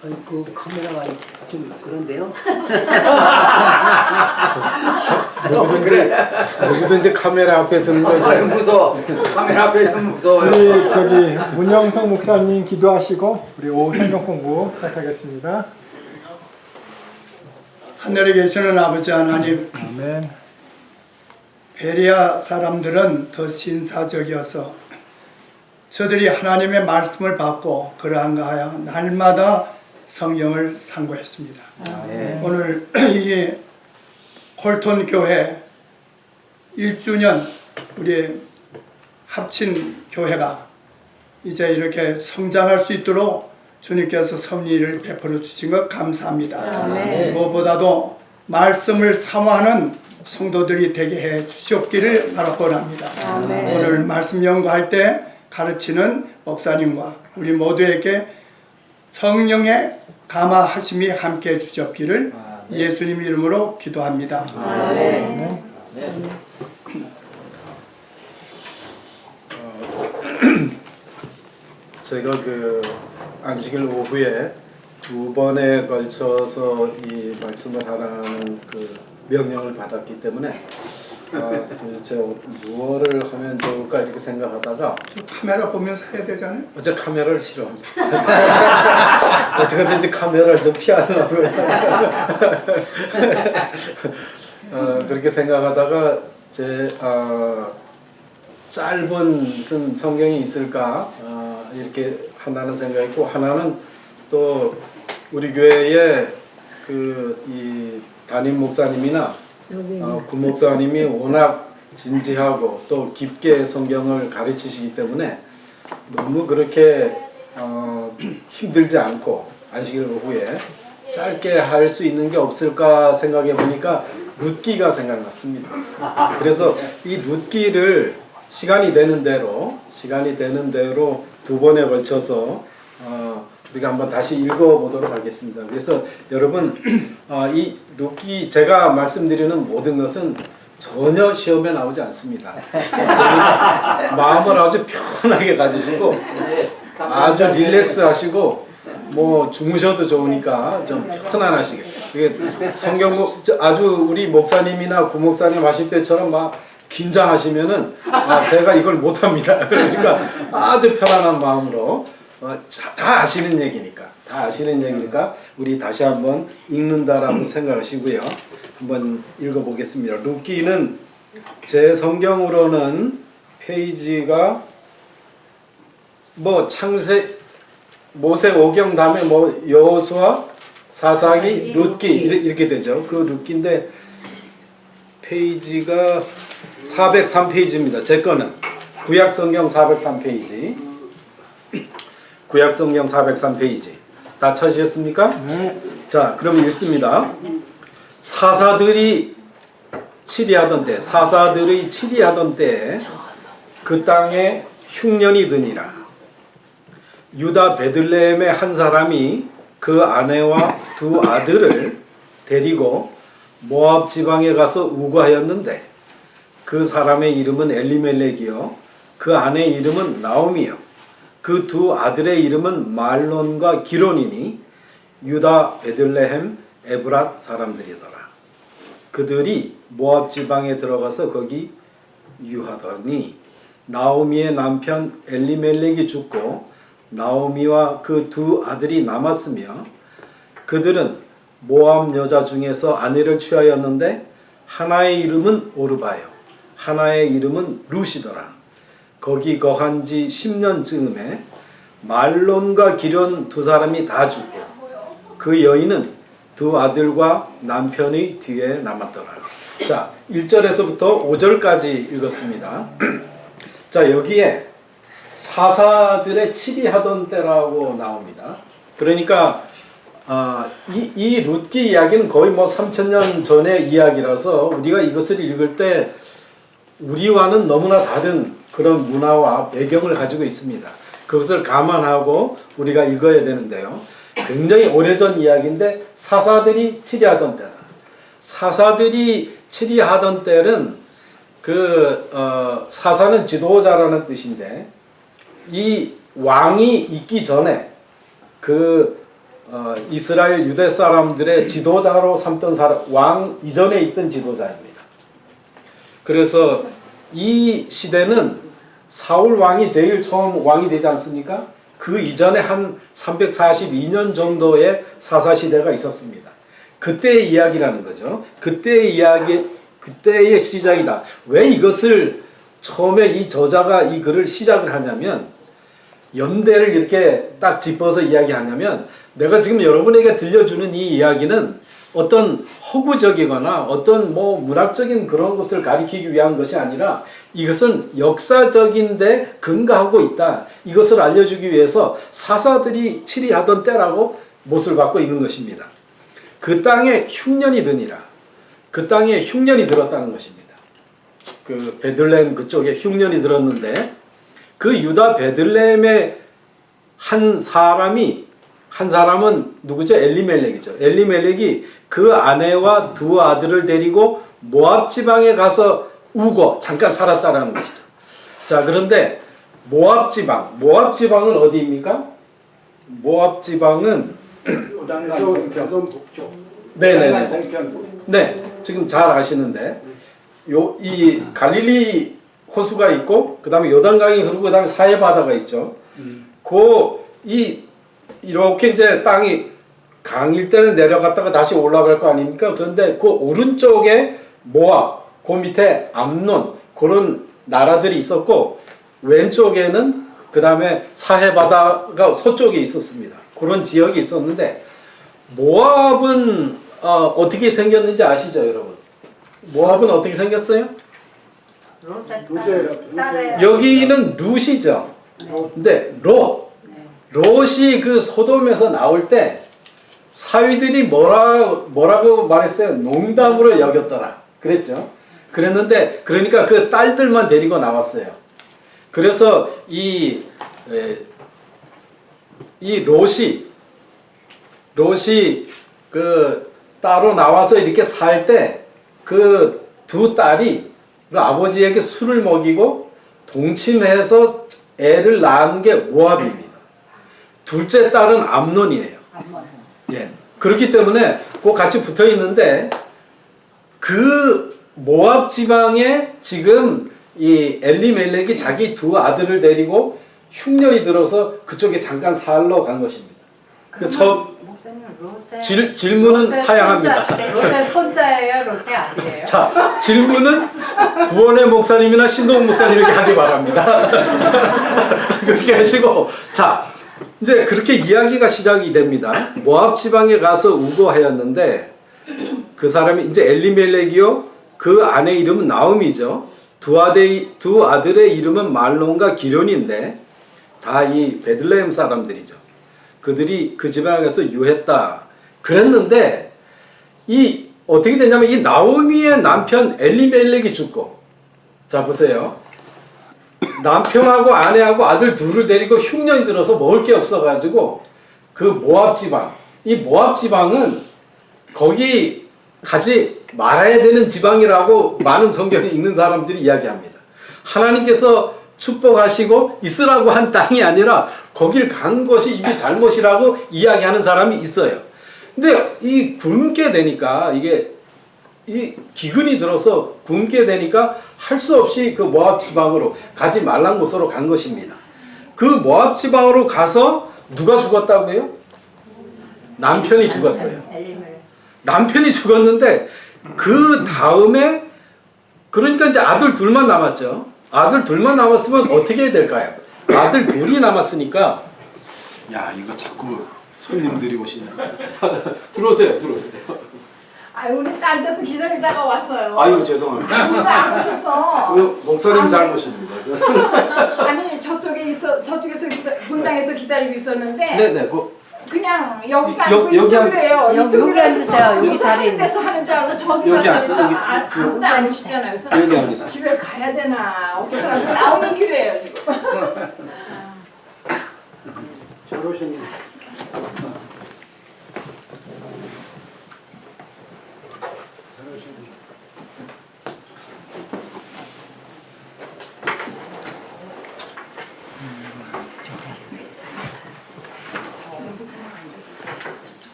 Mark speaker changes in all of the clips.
Speaker 1: 그 카메라가 좀 그런데요.
Speaker 2: 누구든지 카메라 앞에 서는 거죠.
Speaker 3: 무서워. 카메라 앞에 있으면 무서워요.
Speaker 4: 우리 저기 문영성 목사님 기도하시고 우리 오후 성경 공부 시작하겠습니다.
Speaker 5: 하늘에 계시는 아버지 하나님,
Speaker 4: 아멘.
Speaker 5: 베리아 사람들은 더 신사적이어서 저들이 하나님의 말씀을 받고 그러한가 하여 날마다 성경을 상고했습니다. 오늘 이 콜톤 교회 1주년 우리 합친 교회가 이제 이렇게 성장할 수 있도록 주님께서 섭리를 베풀어 주신 것 감사합니다. 무엇보다도 말씀을 사모하는 성도들이 되게 해 주시옵기를 바라봅니다. 오늘 말씀 연구할 때 가르치는 목사님과 우리 모두에게 성령의 감화하심이 함께 해 주시옵기를 예수님 이름으로 기도합니다.
Speaker 2: 제가 그 안식일 오후에 두 번에 걸쳐서 이 말씀을 하라는 그 명령을 받았기 때문에 도대체 무엇을 하면 좋을까 이렇게 생각하다가
Speaker 5: 카메라 보면서 해야 되잖아요.
Speaker 2: 어제 카메라를 싫어합니다. 어떻게든지 카메라를 좀 피하려고 그렇게 생각하다가 제 짧은 성경이 있을까 이렇게 하나는 생각했고, 하나는 또 우리 교회에 그 이 담임 목사님이나 구목사님이 워낙 진지하고 또 깊게 성경을 가르치시기 때문에 너무 그렇게 힘들지 않고 안식일 오후에 짧게 할 수 있는 게 없을까 생각해 보니까 룻기가 생각났습니다. 그래서 이 룻기를 시간이 되는 대로 두 번에 걸쳐서 우리가 한번 다시 읽어보도록 하겠습니다. 그래서 여러분 이 룻기 제가 말씀드리는 모든 것은 전혀 시험에 나오지 않습니다. 그러니까 마음을 아주 편하게 가지시고 아주 릴렉스 하시고 뭐 주무셔도 좋으니까 좀 편안하시게. 이게 성경 아주 우리 목사님이나 구목사님 하실 때처럼 막 긴장하시면은 제가 이걸 못합니다. 그러니까 아주 편안한 마음으로 다 아시는 얘기니까 우리 다시 한번 읽는다라고 생각하시고요. 한번 읽어보겠습니다. 룻기는 제 성경으로는 페이지가 뭐 창세 모세 오경 다음에 뭐 여호수아 사사기 룻기 이렇게 되죠. 그 룻기인데 페이지가 403페이지입니다. 제 거는 구약성경 403페이지. 구약성경 403페이지. 다 찾으셨습니까?
Speaker 4: 네.
Speaker 2: 자, 그럼 읽습니다. 사사들의 치리하던 때에 그 땅에 흉년이 드니라. 유다 베들레헴의 한 사람이 그 아내와 두 아들을 데리고 모압 지방에 가서 우거하였는데 그 사람의 이름은 엘리멜렉이요 그 아내의 이름은 나오미요 그 두 아들의 이름은 말론과 기론이니 유다 베들레헴 에브랏 사람들이더라. 그들이 모압 지방에 들어가서 거기 유하더니 나오미의 남편 엘리멜렉이 죽고 나오미와 그 두 아들이 남았으며 그들은 모압 여자 중에서 아내를 취하였는데 하나의 이름은 오르바요 하나의 이름은 룻이더라. 거기 거한 지 10년쯤에 말론과 기련 두 사람이 다 죽고 그 여인은 두 아들과 남편의 뒤에 남았더라. 자, 1절에서부터 5절까지 읽었습니다. 자, 여기에 사사들의 치리하던 때라고 나옵니다. 그러니까 이 룻기 이야기는 거의 뭐 3000년 전의 이야기라서 우리가 이것을 읽을 때 우리와는 너무나 다른 그런 문화와 배경을 가지고 있습니다. 그것을 감안하고 우리가 읽어야 되는데요. 굉장히 오래전 이야기인데 사사들이 치리하던 때다. 사사들이 치리하던 때는 사사는 지도자라는 뜻인데 이 왕이 있기 전에 이스라엘 유대 사람들의 지도자로 삼던 사람, 왕 이전에 있던 지도자입니다. 그래서 이 시대는 사울 왕이 제일 처음 왕이 되지 않습니까? 그 이전에 한 342년 정도의 사사시대가 있었습니다. 그때의 이야기라는 거죠. 그때의 이야기, 그때의 시작이다. 왜 이것을 처음에 이 저자가 이 글을 시작을 하냐면, 연대를 이렇게 딱 짚어서 이야기하냐면, 내가 지금 여러분에게 들려주는 이 이야기는 어떤 허구적이거나 어떤 뭐 문학적인 그런 것을 가리키기 위한 것이 아니라 이것은 역사적인데 근거하고 있다. 이것을 알려주기 위해서 사사들이 치리하던 때라고 못을 받고 있는 것입니다. 그 땅에 흉년이 드니라. 그 땅에 흉년이 들었다는 것입니다. 그 베들레헴 그쪽에 흉년이 들었는데 그 유다 베들레헴의 한 사람은 누구죠? 엘리멜렉이죠. 엘리멜렉이 그 아내와 두 아들을 데리고 모압 지방에 가서 우고 잠깐 살았다라는 것이죠. 자, 그런데 모압 지방은 어디입니까? 모압 지방은
Speaker 3: 요단강 동편 북쪽.
Speaker 2: 네네네.
Speaker 3: 동편.
Speaker 2: 네, 지금 잘 아시는데 이 갈릴리 호수가 있고 그다음에 요단강이 흐르고 그다음에 사해 바다가 있죠. 이렇게 이제 땅이 강일 때는 내려갔다가 다시 올라갈 거 아닙니까? 그런데 그 오른쪽에 모압, 그 밑에 암논 그런 나라들이 있었고 왼쪽에는 그 다음에 사해 바다가 서쪽에 있었습니다. 그런 지역이 있었는데 모압은 어떻게 생겼는지 아시죠, 여러분? 모압은 어떻게 생겼어요? 여기는 룻이죠. 근데 롯이 그 소돔에서 나올 때 사위들이 뭐라고 말했어요? 농담으로 여겼더라. 그랬죠. 그랬는데 그러니까 그 딸들만 데리고 나왔어요. 그래서 이 롯이 그 따로 나와서 이렇게 살 때 그 두 딸이 그 아버지에게 술을 먹이고 동침해서 애를 낳은 게 모압입니다. 둘째 딸은 암논이에요. 예. 그렇기 때문에 꼭 같이 붙어 있는데 그 모압 지방에 지금 이 엘리멜렉이 자기 두 아들을 데리고 흉년이 들어서 그쪽에 잠깐 살러 간 것입니다. 질문은 사양합니다.
Speaker 6: 롯의 손자예요, 롯의 아들이에요?
Speaker 2: 자, 질문은 구원의 목사님이나 신동훈 목사님에게 하기 바랍니다. 그렇게 하시고, 자, 이제 그렇게 이야기가 시작이 됩니다. 모압 지방에 가서 우거하였는데 그 사람이 이제 엘리멜렉이요, 그 아내 이름은 나음이죠. 두 아들의 이름은 말론과 기련인데 다 이 베들레헴 사람들이죠. 그들이 그 지방에 가서 유했다. 그랬는데 어떻게 되냐면 이 나오미의 남편 엘리멜렉이 죽고, 자 보세요. 남편하고 아내하고 아들 둘을 데리고 흉년이 들어서 먹을 게 없어가지고 그 모압 지방, 이 모압 지방은 거기 가지 말아야 되는 지방이라고 많은 성경에 읽는 사람들이 이야기합니다. 하나님께서 축복하시고 있으라고 한 땅이 아니라 거길 간 것이 이게 잘못이라고 이야기하는 사람이 있어요. 근데 이 굶게 되니까 이 기근이 들어서 굶게 되니까 할 수 없이 그 모압 지방으로 가지 말란 곳으로 간 것입니다. 그 모압 지방으로 가서 누가 죽었다고요? 남편이 죽었어요. 남편이 죽었는데 그 다음에 그러니까 이제 아들 둘만 남았죠. 아들 둘만 남았으면 어떻게 해야 될까요? 아들 둘이 남았으니까 야 이거 자꾸 손님들이 오시네. 들어오세요.
Speaker 6: 우리 딴 데서 기다리다가 왔어요.
Speaker 2: 아이고 죄송합니다.
Speaker 6: 누가 안 오셔서.
Speaker 2: 목사님 잘못입니다.
Speaker 6: 아니 저쪽에서 본당에서 기다리고 있었는데.
Speaker 2: 네네.
Speaker 6: 그냥 여기가 아니고
Speaker 2: 여기
Speaker 6: 이쪽이래요.
Speaker 7: 여기 앉으세요. 여기 자리에
Speaker 6: 데서 하는 줄 알고 저기
Speaker 2: 여기
Speaker 6: 왔더니 아무도 안 오시잖아요. 그래서
Speaker 2: 여기 앉으세요.
Speaker 6: 집에 가야 되나 어떡하나 나오는 길이에요 지금.
Speaker 2: 잘 오셨네요.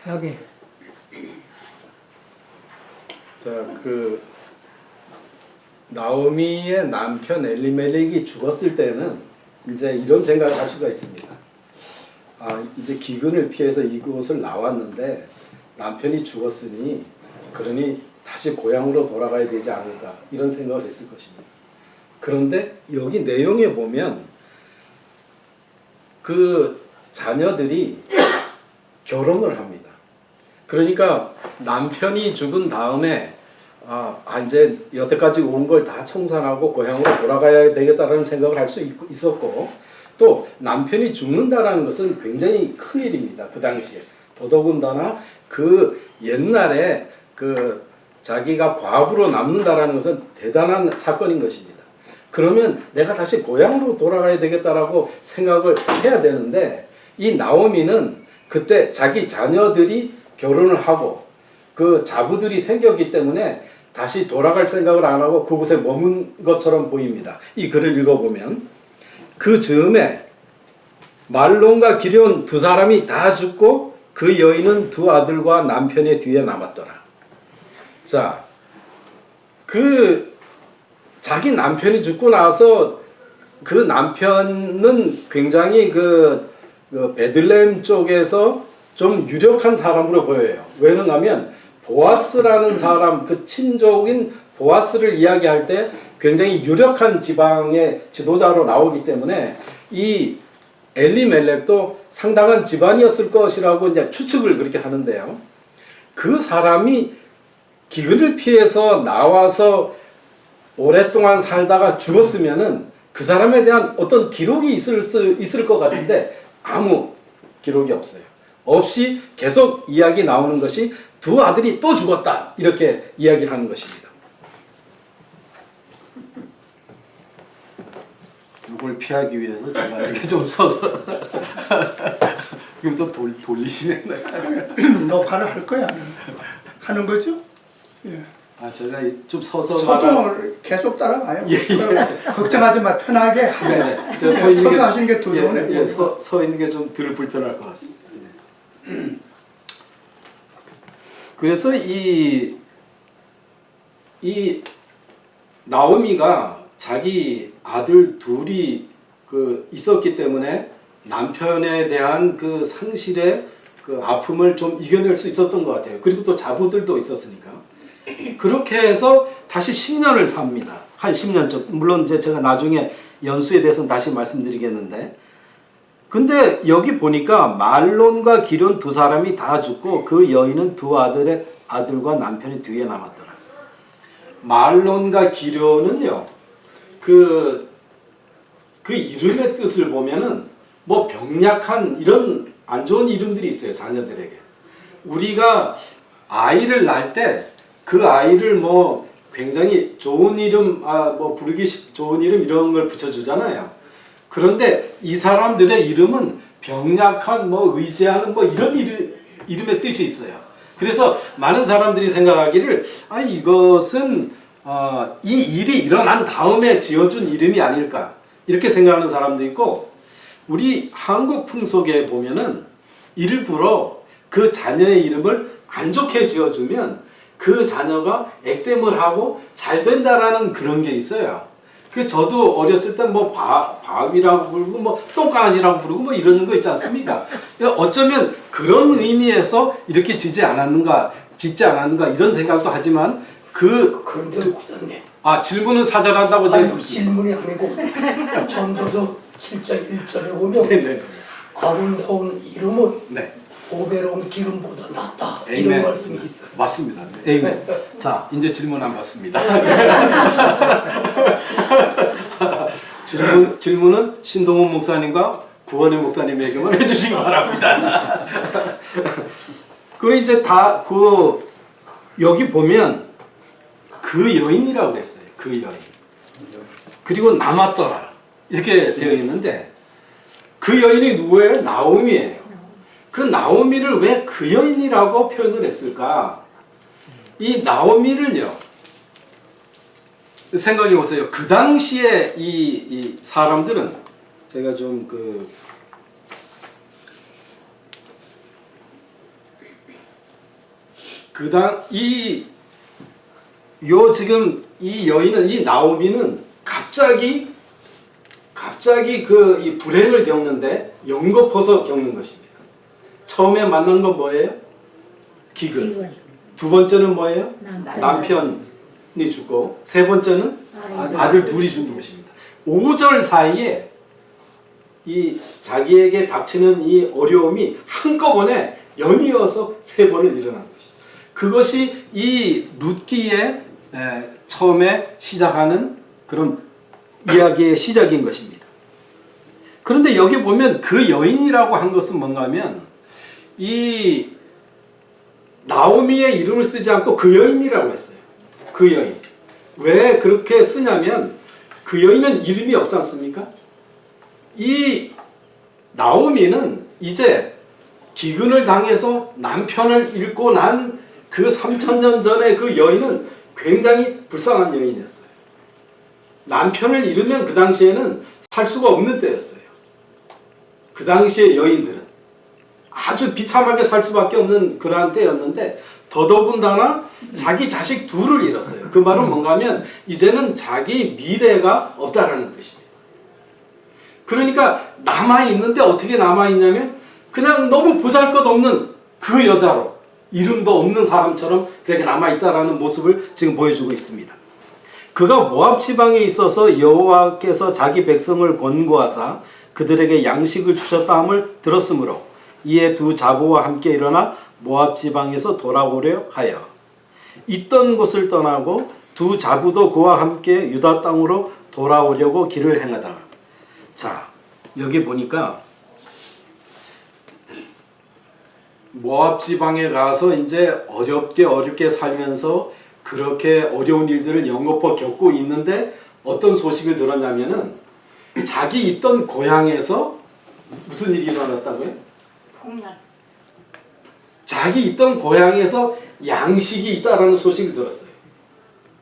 Speaker 4: 여기.
Speaker 2: 자, 그 나오미의 남편 엘리멜렉이 죽었을 때는 이제 이런 생각을 할 수가 있습니다. 아, 이제 기근을 피해서 이곳을 나왔는데 남편이 죽었으니 그러니 다시 고향으로 돌아가야 되지 않을까 이런 생각을 했을 것입니다. 그런데 여기 내용에 보면 그 자녀들이 결혼을 합니다. 그러니까 남편이 죽은 다음에 이제 여태까지 온 걸 다 청산하고 고향으로 돌아가야 되겠다라는 생각을 할 수 있었고, 또 남편이 죽는다라는 것은 굉장히 큰 일입니다. 그 당시에. 더더군다나 그 옛날에 그 자기가 과부로 남는다라는 것은 대단한 사건인 것입니다. 그러면 내가 다시 고향으로 돌아가야 되겠다라고 생각을 해야 되는데, 이 나오미는 그때 자기 자녀들이 결혼을 하고 그 자부들이 생겼기 때문에 다시 돌아갈 생각을 안 하고 그곳에 머문 것처럼 보입니다. 이 글을 읽어보면 그 즈음에 말론과 기럨 두 사람이 다 죽고 그 여인은 두 아들과 남편의 뒤에 남았더라. 자, 그 자기 남편이 죽고 나서 그 남편은 굉장히 그 베들레헴 쪽에서 좀 유력한 사람으로 보여요. 왜냐하면 보아스라는 사람, 그 친족인 보아스를 이야기할 때 굉장히 유력한 지방의 지도자로 나오기 때문에 이 엘리멜렉도 상당한 집안이었을 것이라고 이제 추측을 그렇게 하는데요. 그 사람이 기근을 피해서 나와서 오랫동안 살다가 죽었으면은 그 사람에 대한 어떤 기록이 있을 것 같은데 아무 기록이 없어요. 없이 계속 이야기 나오는 것이 두 아들이 또 죽었다 이렇게 이야기를 하는 것입니다. 이걸 피하기 위해서 제가 이렇게 좀 써서 지금 또 돌리시네.
Speaker 5: 녹화를 할 거야? 하는 거죠? 예.
Speaker 2: 제가 좀 서서
Speaker 5: 소통을 계속 따라가요.
Speaker 2: 예.
Speaker 5: 걱정하지 마. 편하게 하세요.
Speaker 2: 네, 제가 서 있는
Speaker 5: 서서
Speaker 2: 게
Speaker 5: 하시는 게 더 좋네.
Speaker 2: 서 있는 게 좀 덜 불편할 것 같습니다. 네. 그래서 이 나오미가 자기 아들 둘이 그 있었기 때문에 남편에 대한 그 상실의 그 아픔을 좀 이겨낼 수 있었던 것 같아요. 그리고 또 자부들도 있었으니까. 그렇게 해서 다시 10년을 삽니다. 한 10년쯤. 물론 이제 제가 나중에 연수에 대해서는 다시 말씀드리겠는데, 근데 여기 보니까 말론과 기럨 두 사람이 다 죽고 그 여인은 두 아들과 남편이 뒤에 남았더라. 말론과 기럨은요, 그 이름의 뜻을 보면은 뭐 병약한 이런 안 좋은 이름들이 있어요. 자녀들에게. 우리가 아이를 낳을 때 그 아이를 뭐 굉장히 좋은 이름, 뭐 부르기 좋은 이름 이런 걸 붙여주잖아요. 그런데 이 사람들의 이름은 병약한, 뭐 의지하는 뭐 이런 이름의 뜻이 있어요. 그래서 많은 사람들이 생각하기를 이것은 이 일이 일어난 다음에 지어준 이름이 아닐까 이렇게 생각하는 사람도 있고, 우리 한국 풍속에 보면은 일부러 그 자녀의 이름을 안 좋게 지어주면 그 자녀가 액땜을 하고 잘 된다라는 그런 게 있어요. 그 저도 어렸을 때 뭐 바위라고 부르고 뭐 똥강아지라고 부르고 뭐 이런 거 있지 않습니까? 어쩌면 그런 의미에서 이렇게 짓지 않았는가 이런 생각도 하지만
Speaker 3: 그런데 목사님.
Speaker 2: 질문은 사절한다고
Speaker 3: 아니, 질문이 아니고 전도서 7장 1절에 보면
Speaker 2: 네네.
Speaker 3: 아름다운 이름은
Speaker 2: 네.
Speaker 3: 보배로운 기름보다 낫다.
Speaker 2: 에이멘.
Speaker 3: 이런 말씀이 있어요.
Speaker 2: 맞습니다. 에이멘. 자, 이제 질문 안 받습니다. 자, 질문은 신동훈 목사님과 구원의 목사님에게만 해주시기 바랍니다. 그리고 이제 여기 보면 그 여인이라고 그랬어요. 그 여인. 그리고 남았더라. 이렇게 되어 있는데 그 여인이 누구예요? 나오미예요. 그 나오미를 왜 그 여인이라고 표현을 했을까? 이 나오미를요, 생각해 보세요. 그 당시에 이 사람들은, 제가 좀 지금 이 여인은, 이 나오미는 갑자기 이 불행을 겪는데 연거퍼서 겪는 것입니다. 처음에 만난 건 뭐예요? 기근. 두 번째는 뭐예요? 남편이 죽고, 세 번째는 아들 둘이 죽는 것입니다. 5절 사이에 이 자기에게 닥치는 이 어려움이 한꺼번에 연이어서 3번을 일어난 것입니다. 그것이 이 룻기의 처음에 시작하는 그런 이야기의 시작인 것입니다. 그런데 여기 보면 그 여인이라고 한 것은 뭔가 하면 이 나오미의 이름을 쓰지 않고 그 여인이라고 했어요. 그 여인. 왜 그렇게 쓰냐면 그 여인은 이름이 없지 않습니까? 이 나오미는 이제 기근을 당해서 남편을 잃고 난 그 3000년 전의 그 여인은 굉장히 불쌍한 여인이었어요. 남편을 잃으면 그 당시에는 살 수가 없는 때였어요. 그 당시의 여인들은 아주 비참하게 살 수밖에 없는 그러한 때였는데, 더더군다나 자기 자식 둘을 잃었어요. 그 말은 뭔가 하면 이제는 자기 미래가 없다라는 뜻입니다. 그러니까 남아있는데 어떻게 남아있냐면 그냥 너무 보잘것없는 그 여자로, 이름도 없는 사람처럼 그렇게 남아있다라는 모습을 지금 보여주고 있습니다. 그가 모압 지방에 있어서 여호와께서 자기 백성을 권고하사 그들에게 양식을 주셨다 함을 들었으므로 이에 두 자부와 함께 일어나 모압 지방에서 돌아오려 하여 있던 곳을 떠나고 두 자부도 그와 함께 유다 땅으로 돌아오려고 길을 행하다가, 자 여기 보니까 모압 지방에 가서 이제 어렵게 살면서 그렇게 어려운 일들을 연거푸 겪고 있는데 어떤 소식을 들었냐면은 자기 있던 고향에서 무슨 일이 일어났다고요?
Speaker 6: 공연.
Speaker 2: 자기 있던 고향에서 양식이 있다라는 소식을 들었어요.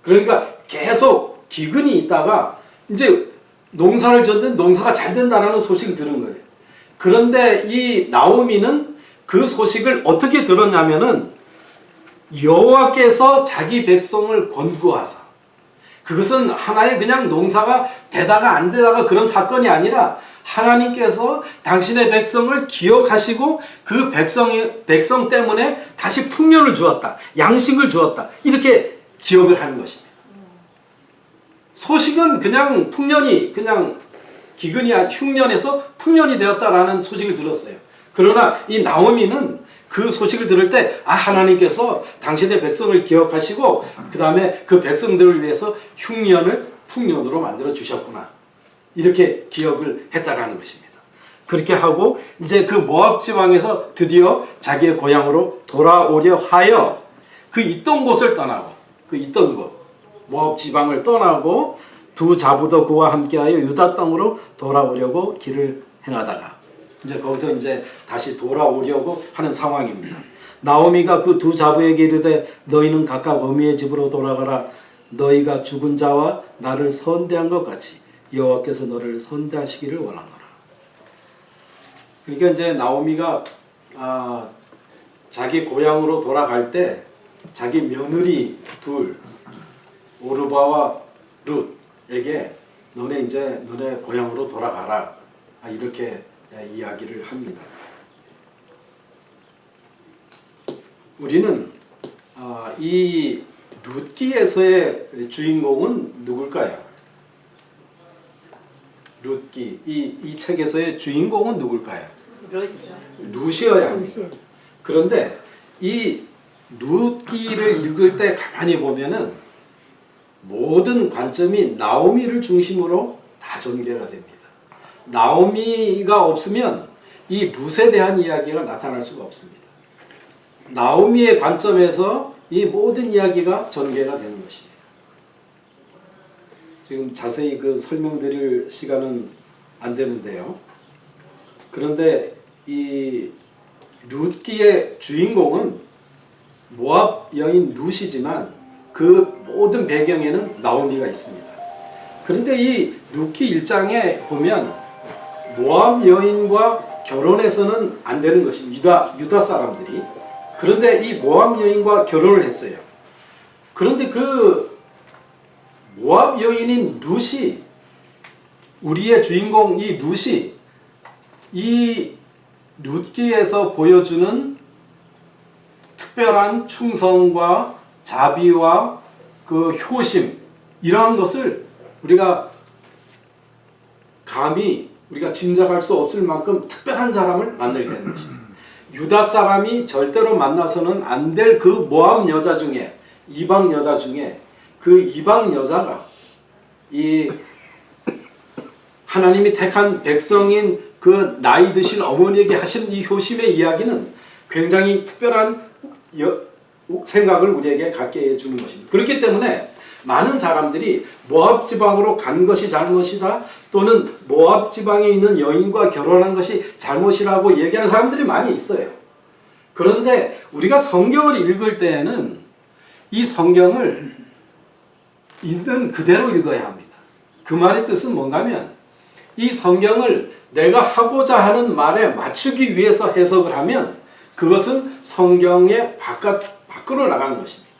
Speaker 2: 그러니까 계속 기근이 있다가 이제 농사를 졌는데 농사가 잘 된다라는 소식을 들은 거예요. 그런데 이 나오미는 그 소식을 어떻게 들었냐면은 여호와께서 자기 백성을 권고하사, 그것은 하나의 그냥 농사가 되다가 안 되다가 그런 사건이 아니라 하나님께서 당신의 백성을 기억하시고 그 백성 때문에 다시 풍년을 주었다, 양식을 주었다, 이렇게 기억을 하는 것입니다. 소식은 그냥 풍년이, 그냥 기근이 흉년에서 풍년이 되었다라는 소식을 들었어요. 그러나 이 나오미는 그 소식을 들을 때 하나님께서 당신의 백성을 기억하시고 그 다음에 그 백성들을 위해서 흉년을 풍년으로 만들어 주셨구나, 이렇게 기억을 했다라는 것입니다. 그렇게 하고 이제 그 모압 지방에서 드디어 자기의 고향으로 돌아오려 하여 그 있던 곳을 떠나고, 그 있던 곳 모압 지방을 떠나고 두 자부도 그와 함께하여 유다 땅으로 돌아오려고 길을 행하다가 이제 거기서 이제 다시 돌아오려고 하는 상황입니다. 나오미가 그 두 자부에게 이르되 너희는 각각 어미의 집으로 돌아가라. 너희가 죽은 자와 나를 선대한 것 같이 여호와께서 너를 선대하시기를 원하노라. 그러니까 이제 나오미가 자기 고향으로 돌아갈 때 자기 며느리 둘, 오르바와 룻에게 너네 고향으로 돌아가라, 이렇게 이야기를 합니다. 우리는 이 룻기에서의 주인공은 누굴까요? 룻기, 이 책에서의 주인공은 누굴까요? 룻이어야 합니다. 그런데 이 룻기를 읽을 때 가만히 보면은 모든 관점이 나오미를 중심으로 다 전개가 됩니다. 나오미가 없으면 이 룻에 대한 이야기가 나타날 수가 없습니다. 나오미의 관점에서 이 모든 이야기가 전개가 되는 것입니다. 지금 자세히 그 설명드릴 시간은 안 되는데요. 그런데 이 룻기의 주인공은 모압 여인 룻이지만 그 모든 배경에는 나오미가 있습니다. 그런데 이 룻기 1장에 보면 모압 여인과 결혼해서는 안 되는 것입니다. 유다 사람들이 그런데 이 모압 여인과 결혼을 했어요. 그런데 그 모압 여인인 룻이, 우리의 주인공 이 룻이 이 룻기에서 보여주는 특별한 충성과 자비와 그 효심, 이러한 것을 우리가 감히 우리가 짐작할 수 없을 만큼 특별한 사람을 만나게 되는 것입니다. 유다 사람이 절대로 만나서는 안 될 그 모압 여자 중에, 이방 여자 중에 그 이방 여자가 이 하나님이 택한 백성인 그 나이 드신 어머니에게 하신 이 효심의 이야기는 굉장히 특별한 생각을 우리에게 갖게 해주는 것입니다. 그렇기 때문에 많은 사람들이 모압 지방으로 간 것이 잘못이다, 또는 모압 지방에 있는 여인과 결혼한 것이 잘못이라고 얘기하는 사람들이 많이 있어요. 그런데 우리가 성경을 읽을 때에는 이 성경을 있는 그대로 읽어야 합니다. 그 말의 뜻은 뭔가 하면 이 성경을 내가 하고자 하는 말에 맞추기 위해서 해석을 하면 그것은 성경의 밖으로 나가는 것입니다.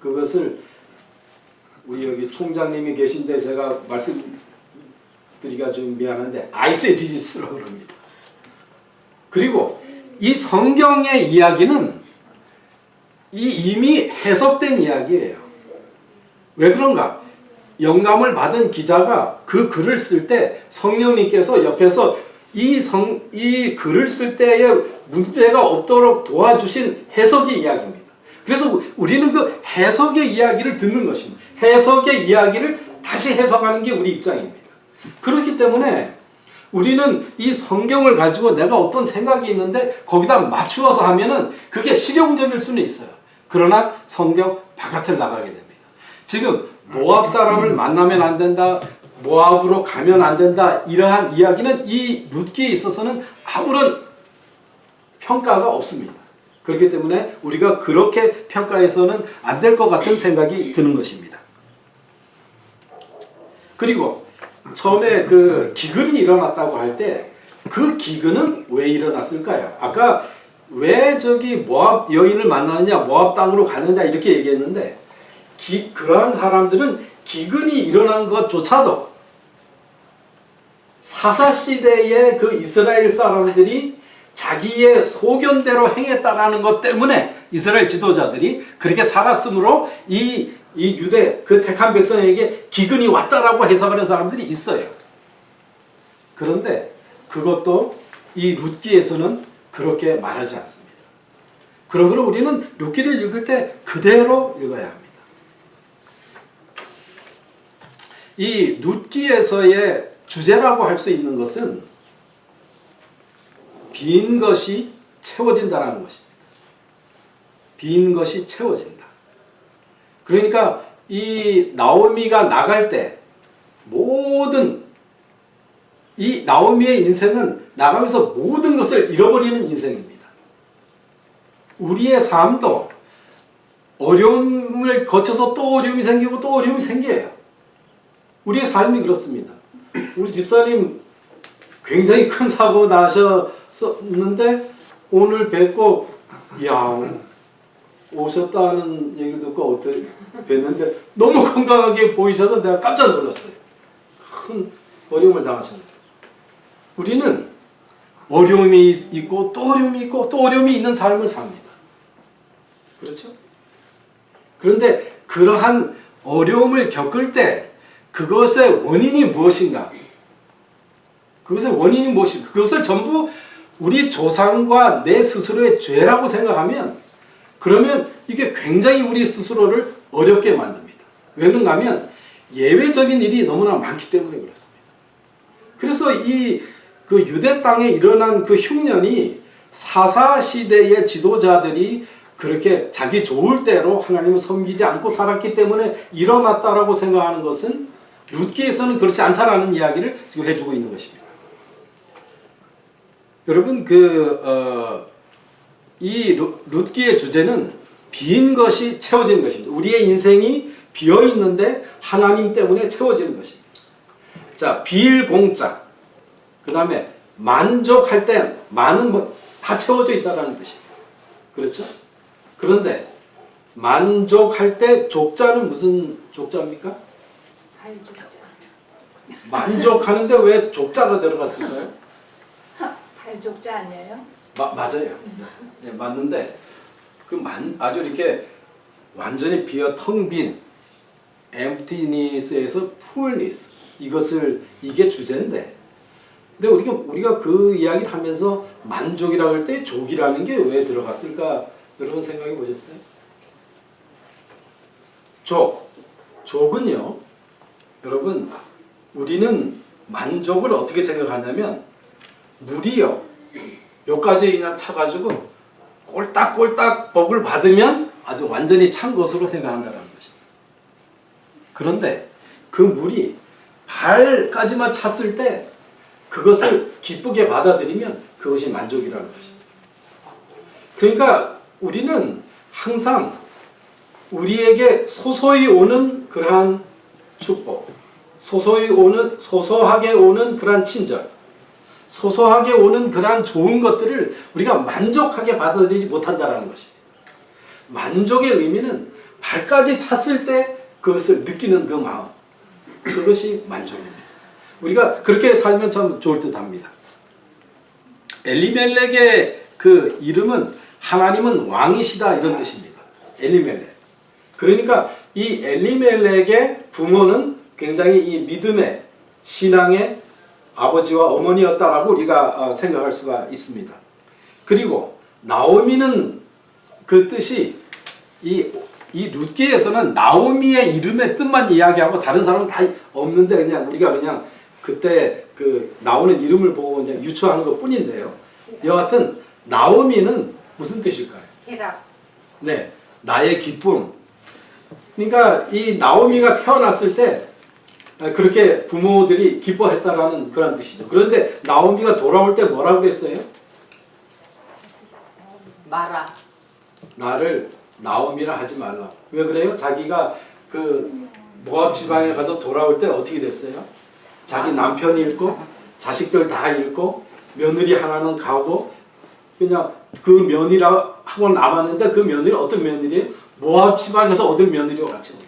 Speaker 2: 그것을 우리 여기 총장님이 계신데 제가 말씀드리기가 좀 미안한데 아이세지지스라고 그럽니다. 그리고 이 성경의 이야기는 이미 해석된 이야기예요. 왜 그런가? 영감을 받은 기자가 그 글을 쓸 때 성령님께서 옆에서 이 글을 쓸 때에 문제가 없도록 도와주신 해석의 이야기입니다. 그래서 우리는 그 해석의 이야기를 듣는 것입니다. 해석의 이야기를 다시 해석하는 게 우리 입장입니다. 그렇기 때문에 우리는 이 성경을 가지고 내가 어떤 생각이 있는데 거기다 맞추어서 하면은 그게 실용적일 수는 있어요. 그러나 성경 바깥을 나가게 됩니다. 지금 모압 사람을 만나면 안 된다, 모압으로 가면 안 된다, 이러한 이야기는 이 룻기에 있어서는 아무런 평가가 없습니다. 그렇기 때문에 우리가 그렇게 평가해서는 안 될 것 같은 생각이 드는 것입니다. 그리고 처음에 그 기근이 일어났다고 할 때 그 기근은 왜 일어났을까요? 아까 왜 저기 모압 여인을 만나느냐, 모압 땅으로 가느냐 이렇게 얘기했는데 그러한 사람들은 기근이 일어난 것조차도 사사시대의 그 이스라엘 사람들이 자기의 소견대로 행했다라는 것 때문에 이스라엘 지도자들이 그렇게 살았으므로 이 유대 그 택한 백성에게 기근이 왔다라고 해석하는 사람들이 있어요. 그런데 그것도 이 룻기에서는 그렇게 말하지 않습니다. 그러므로 우리는 룻기를 읽을 때 그대로 읽어야 합니다. 이 룻기에서의 주제라고 할 수 있는 것은 빈 것이 채워진다라는 것입니다. 빈 것이 채워진다. 그러니까 이 나오미가 나갈 때 모든 이 나오미의 인생은 나가면서 모든 것을 잃어버리는 인생입니다. 우리의 삶도 어려움을 거쳐서 또 어려움이 생기고 또 어려움이 생겨요. 우리의 삶이 그렇습니다. 우리 집사님 굉장히 큰 사고 나셨는데 오늘 뵙고 야 오셨다는 얘기 듣고 어떻게 뵀는데 너무 건강하게 보이셔서 내가 깜짝 놀랐어요. 큰 어려움을 당하셨는데 우리는 어려움이 있고 또 어려움이 있고 또 어려움이 있는 삶을 삽니다. 그렇죠? 그런데 그러한 어려움을 겪을 때 그것의 원인이 무엇인가? 그것의 원인이 무엇인가? 그것을 전부 우리 조상과 내 스스로의 죄라고 생각하면 그러면 이게 굉장히 우리 스스로를 어렵게 만듭니다. 왜 그런가 하면 예외적인 일이 너무나 많기 때문에 그렇습니다. 그래서 그 유대 땅에 일어난 그 흉년이 사사시대의 지도자들이 그렇게 자기 좋을 대로 하나님을 섬기지 않고 살았기 때문에 일어났다라고 생각하는 것은 룻기에서는 그렇지 않다라는 이야기를 지금 해주고 있는 것입니다. 여러분 이 룻기의 주제는 빈 것이 채워지는 것입니다. 우리의 인생이 비어 있는데 하나님 때문에 채워지는 것입니다. 자, 비일공짜. 그 다음에 만족할 때 많은 다 채워져 있다라는 뜻입니다. 그렇죠? 그런데 만족할 때 족자는 무슨 족자입니까?
Speaker 6: 발족자.
Speaker 2: 만족하는데 왜 족자가 들어갔을까요?
Speaker 6: 발족자 아니에요?
Speaker 2: 맞아요. 네, 맞는데 아주 이렇게 완전히 비어 텅 빈 emptiness에서 fullness 이게 주제인데, 근데 우리가 그 이야기를 하면서 만족이라고 할 때 족이라는 게 왜 들어갔을까? 여러분 생각해 보셨어요? 족은요, 여러분 우리는 만족을 어떻게 생각하냐면 물이요, 여기까지 그냥 차가지고 꼴딱꼴딱 복을 받으면 아주 완전히 찬 것으로 생각한다는 것입니다. 그런데 그 물이 발까지만 찼을 때 그것을 기쁘게 받아들이면 그것이 만족이라는 것입니다. 그러니까 우리는 항상 우리에게 소소히 오는 그러한 축복, 소소하게 오는 그러한 친절, 소소하게 오는 그러한 좋은 것들을 우리가 만족하게 받아들이지 못한다는 것입니다. 만족의 의미는 발까지 찼을 때 그것을 느끼는 그 마음, 그것이 만족입니다. 우리가 그렇게 살면 참 좋을 듯합니다. 엘리멜렉의 그 이름은 하나님은 왕이시다 이런 뜻입니다. 엘리멜렉. 그러니까 이 엘리멜렉의 부모는 굉장히 이 믿음의 신앙의 아버지와 어머니였다라고 우리가 생각할 수가 있습니다. 그리고 나오미는 그 뜻이 이 룻기에서는 나오미의 이름의 뜻만 이야기하고 다른 사람은 다 없는데 우리가 그냥 그때 그 나오는 이름을 보고 그냥 유추하는 것 뿐인데요. 여하튼 나오미는 무슨 뜻일까요?
Speaker 7: 희락.
Speaker 2: 네, 나의 기쁨. 그러니까 이 나오미가 태어났을 때 그렇게 부모들이 기뻐했다라는 그런 뜻이죠. 그런데 나오미가 돌아올 때 뭐라고 했어요?
Speaker 7: 마라.
Speaker 2: 나를 나오미라 하지 말라. 왜 그래요? 자기가 그 모압 지방에 가서 돌아올 때 어떻게 됐어요? 자기 남편이 잃고 자식들 다 잃고 며느리 하나는 가고 그냥 그 며느리라 하고 남았는데 그 며느리 어떤 며느리예요? 모압 지방에서 얻은 며느리와 같이 오요.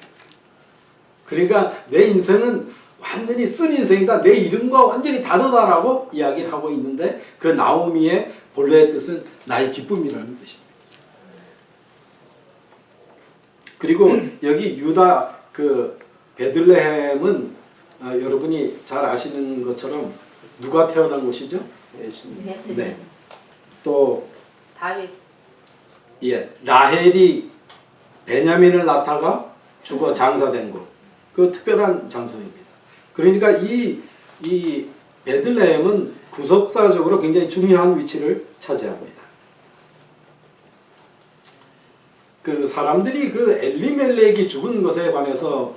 Speaker 2: 그러니까 내 인생은 완전히 쓴 인생이다. 내 이름과 완전히 다르다라고 이야기를 하고 있는데 그 나오미의 본래의 뜻은 나의 기쁨이라는 뜻입니다. 그리고 여기 유다 그 베들레헴은 여러분이 잘 아시는 것처럼 누가 태어난 곳이죠?
Speaker 7: 예수님.
Speaker 2: 네. 또
Speaker 7: 다윗.
Speaker 2: 라헬이 베냐민을 낳다가 죽어 장사된 곳. 그 특별한 장소입니다. 그러니까 이 베들레헴은 구속사적으로 굉장히 중요한 위치를 차지합니다. 그 사람들이 그 엘리멜렉이 죽은 것에 관해서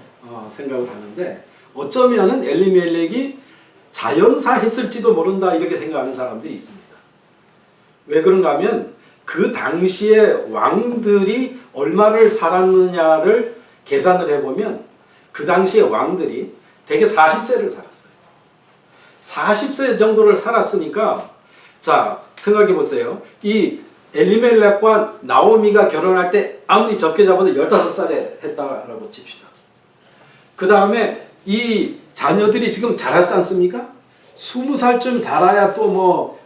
Speaker 2: 생각을 하는데 어쩌면은 엘리멜렉이 자연사했을지도 모른다 이렇게 생각하는 사람들이 있습니다. 왜 그런가 하면 그 당시에 왕들이 얼마를 살았느냐를 계산을 해보면 그 당시에 왕들이 대개 40세를 살았어요. 40세 정도를 살았으니까 자 생각해 보세요. 이 엘리멜렉과 나오미가 결혼할 때 아무리 적게 잡아도 15살에 했다라고 칩시다. 그 다음에 이 자녀들이 지금 자랐지 않습니까? 20살쯤 자라야 또 뭐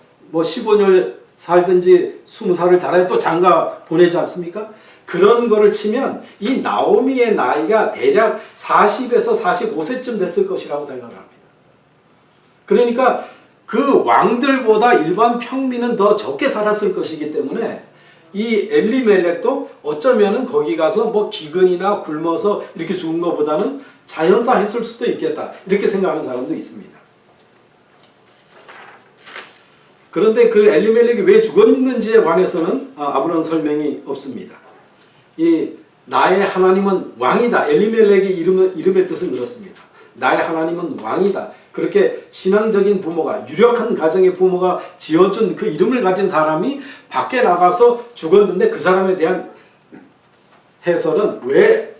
Speaker 2: 15년 살든지 20살을 자라야 또 장가 보내지 않습니까? 그런 거를 치면 이 나오미의 나이가 대략 40에서 45세쯤 됐을 것이라고 생각합니다. 그러니까 그 왕들보다 일반 평민은 더 적게 살았을 것이기 때문에 이 엘리멜렉도 어쩌면은 거기 가서 뭐 기근이나 굶어서 이렇게 죽은 것보다는 자연사 했을 수도 있겠다 이렇게 생각하는 사람도 있습니다. 그런데 그 엘리멜렉이 왜 죽었는지에 관해서는 아무런 설명이 없습니다. 이 나의 하나님은 왕이다. 엘리멜렉의 이름의 뜻은 그렇습니다. 나의 하나님은 왕이다. 그렇게 신앙적인 부모가 유력한 가정의 부모가 지어준 그 이름을 가진 사람이 밖에 나가서 죽었는데 그 사람에 대한 해설은 왜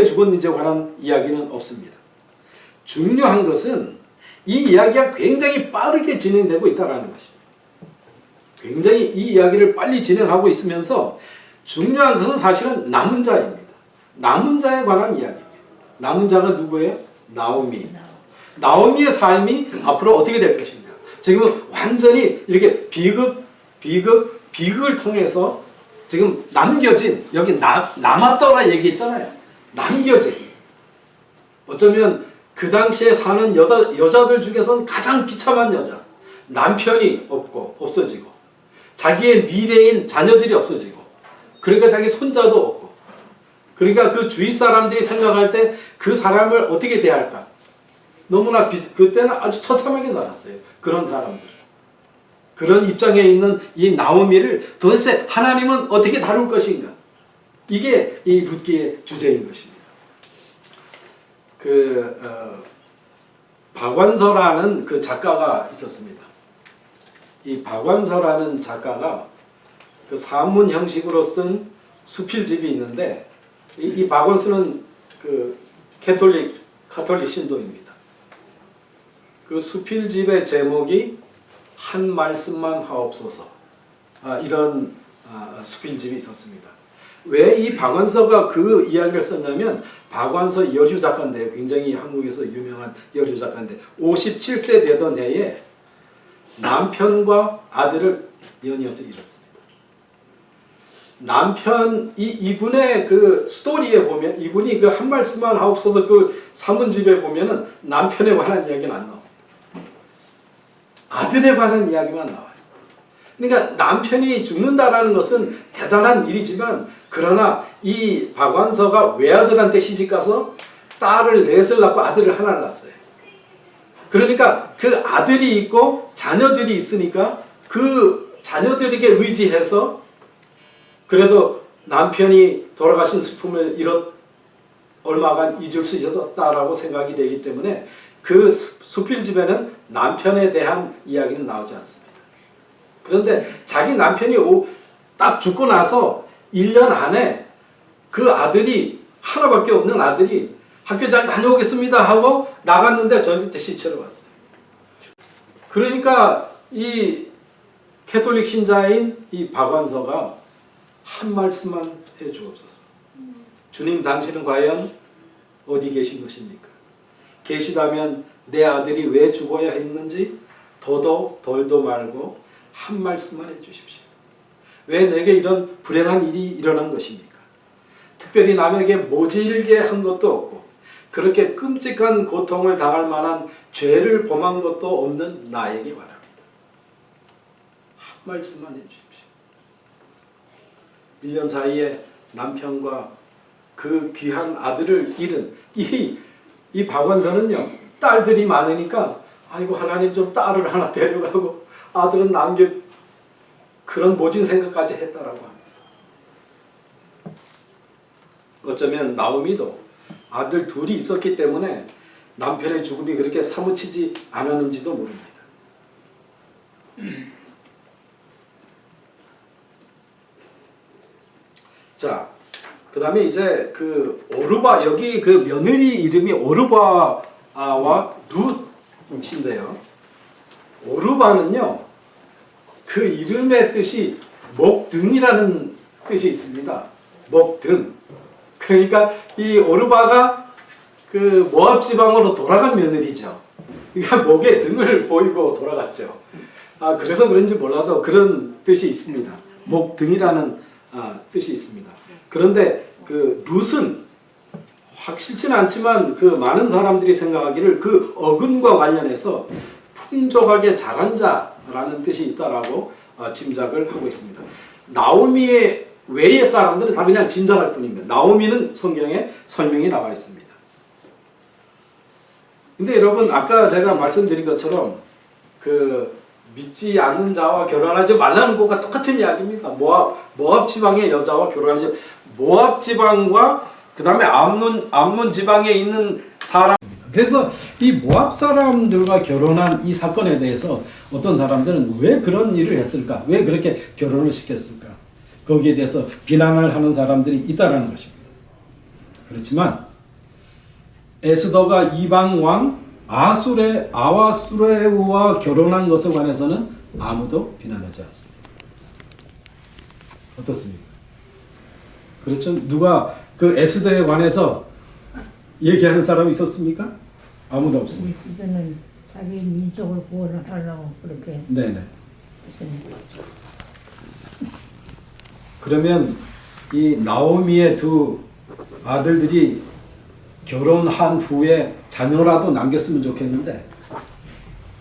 Speaker 2: 죽었는지에 관한 이야기는 없습니다. 중요한 것은 이 이야기가 굉장히 빠르게 진행되고 있다는 것입니다. 굉장히 이 이야기를 빨리 진행하고 있으면서 중요한 것은 사실은 남은 자입니다. 남은 자에 관한 이야기입니다. 남은 자가 누구예요? 나오미. 나오미의 삶이 앞으로 어떻게 될 것인가. 지금은 완전히 이렇게 비극을 통해서 지금 남겨진, 여기 남았더라 얘기했잖아요. 남겨진. 어쩌면 그 당시에 사는 여자들 중에서는 가장 비참한 여자. 남편이 없어지고 자기의 미래인 자녀들이 없어지고 그러니까 자기 손자도 없고 그러니까 그 주위 사람들이 생각할 때 그 사람을 어떻게 대할까? 너무나 그때는 아주 처참하게 살았어요. 그런 사람들. 그런 입장에 있는 이 나오미를 도대체 하나님은 어떻게 다룰 것인가? 이게 이 룻기의 주제인 것입니다. 박완서라는 그 작가가 있었습니다. 이 박완서라는 작가가 그 산문 형식으로 쓴 수필집이 있는데 이 박완서는 그 카톨릭 신도입니다. 그 수필집의 제목이 한 말씀만 하옵소서 이런 수필집이 있었습니다. 왜 이 박완서가 그 이야기를 썼냐면 박완서 여류 작가인데요. 굉장히 한국에서 유명한 여류 작가인데 57세 되던 해에 남편과 아들을 연이어서 잃었습니다. 이분의 그 스토리에 보면 이분이 그 한 말씀만 하옵소서 그 산문집에 보면은 남편에 관한 이야기는 안 나옵니다. 아들에 관한 이야기만 나와요. 그러니까 남편이 죽는다라는 것은 대단한 일이지만 그러나 이 박완서가 외아들한테 시집가서 딸을 넷을 낳고 아들을 하나를 낳았어요. 그러니까 그 아들이 있고 자녀들이 있으니까 그 자녀들에게 의지해서 그래도 남편이 돌아가신 슬픔을 얼마간 잊을 수 있었다라고 생각이 되기 때문에 그 수필집에는 남편에 대한 이야기는 나오지 않습니다. 그런데 자기 남편이 딱 죽고 나서 1년 안에 그 아들이 하나밖에 없는 아들이 학교 잘 다녀오겠습니다 하고 나갔는데 저한테 시체로 왔어요. 그러니까 이 캐톨릭 신자인 이 박완서가 한 말씀만 해 주옵소서. 주님 당신은 과연 어디 계신 것입니까? 계시다면 내 아들이 왜 죽어야 했는지 더도 덜도 말고 한 말씀만 해 주십시오. 왜 내게 이런 불행한 일이 일어난 것입니까? 특별히 남에게 모질게 한 것도 없고 그렇게 끔찍한 고통을 당할 만한 죄를 범한 것도 없는 나에게 바랍니다. 한 말씀만 해 주십시오. 1년 사이에 남편과 그 귀한 아들을 잃은 이 박완서는요, 딸들이 많으니까 아이고 하나님 좀 딸을 하나 데려가고 아들은 남겨 그런 모진 생각까지 했다라고 합니다. 어쩌면 나오미도 아들 둘이 있었기 때문에 남편의 죽음이 그렇게 사무치지 않았는지도 모릅니다. 자, 그 다음에 이제 그 오르바, 여기 그 며느리 이름이 오르바와 룻인데요. 오르바는요, 그 이름의 뜻이 목등이라는 뜻이 있습니다. 목등. 그러니까 이 오르바가 그 모압 지방으로 돌아간 며느리죠. 그러니까 목에 등을 보이고 돌아갔죠. 그래서 그런지 몰라도 그런 뜻이 있습니다. 목등이라는 뜻이 있습니다. 그런데 그 룻은 확실치는 않지만 그 많은 사람들이 생각하기를 그 어근과 관련해서 풍족하게 자란 자라는 뜻이 있다라고 짐작을 하고 있습니다. 나오미의 외의 사람들은 다 그냥 짐작할 뿐입니다. 나오미는 성경에 설명이 나와 있습니다. 근데 여러분 아까 제가 말씀드린 것처럼 그 믿지 않는 자와 결혼하지 말라는 것과 똑같은 이야기입니다. 모압 지방의 여자와 결혼하지 모압 지방과 그 다음에 암몬 지방에 있는 사람. 그래서 이 모압 사람들과 결혼한 이 사건에 대해서 어떤 사람들은 왜 그런 일을 했을까? 왜 그렇게 결혼을 시켰을까? 거기에 대해서 비난을 하는 사람들이 있다라는 것입니다. 그렇지만 에스더가 이방 왕 아하수레우와 결혼한 것에 관해서는 아무도 비난하지 않습니다. 어떻습니까? 그렇죠? 누가 그 에스더에 관해서 얘기하는 사람이 있었습니까? 아무도 없습니다.
Speaker 8: 에스더는 자기 민족을 구원을 하려고 그렇게
Speaker 2: 네네.
Speaker 8: 했으니까.
Speaker 2: 그러면 이 나오미의 두 아들들이 결혼한 후에 자녀라도 남겼으면 좋겠는데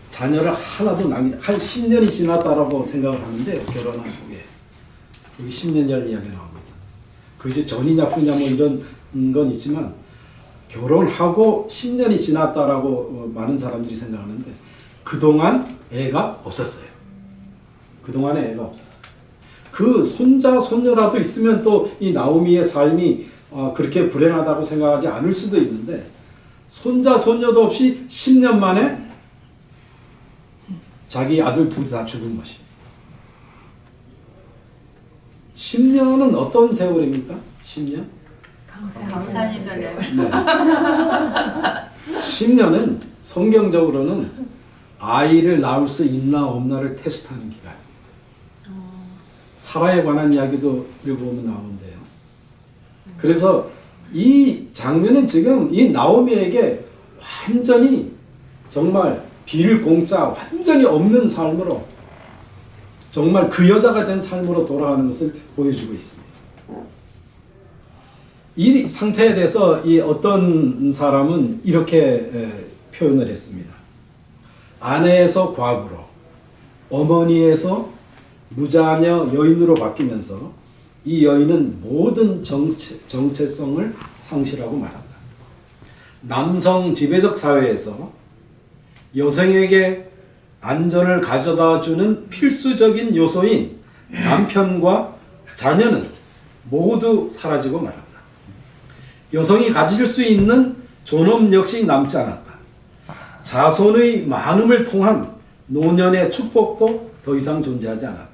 Speaker 2: 자녀를 하나도 한 10년이 지났다라고 생각을 하는데 결혼한 후에 여기 10년이라는 이야기 나옵니다. 그것이 전이냐 후냐 뭐 이런 건 있지만 결혼하고 10년이 지났다라고 많은 사람들이 생각하는데 그동안 애가 없었어요. 그동안에 애가 없었어요. 그 손자 손녀라도 있으면 또 이 나오미의 삶이 그렇게 불행하다고 생각하지 않을 수도 있는데 손자 손녀도 없이 10년 만에 자기 아들 둘이 다 죽은 것이. 10년은 어떤 세월입니까? 10년?
Speaker 7: 강산이별에.
Speaker 2: 네. 10년은 성경적으로는 아이를 낳을 수 있나 없나를 테스트하는 기간. 사라에 관한 이야기도 읽어보면 나오는데요. 그래서 이 장면은 지금 이 나오미에게 완전히 정말 빌 공짜 완전히 없는 삶으로 정말 그 여자가 된 삶으로 돌아가는 것을 보여주고 있습니다. 이 상태에 대해서 이 어떤 사람은 이렇게 표현을 했습니다. 아내에서 과부로, 어머니에서 무자녀 여인으로 바뀌면서 이 여인은 모든 정체성을 상실하고 말한다. 남성 지배적 사회에서 여성에게 안전을 가져다 주는 필수적인 요소인 남편과 자녀는 모두 사라지고 말한다. 여성이 가질 수 있는 존엄 역시 남지 않았다. 자손의 많음을 통한 노년의 축복도 더 이상 존재하지 않았다.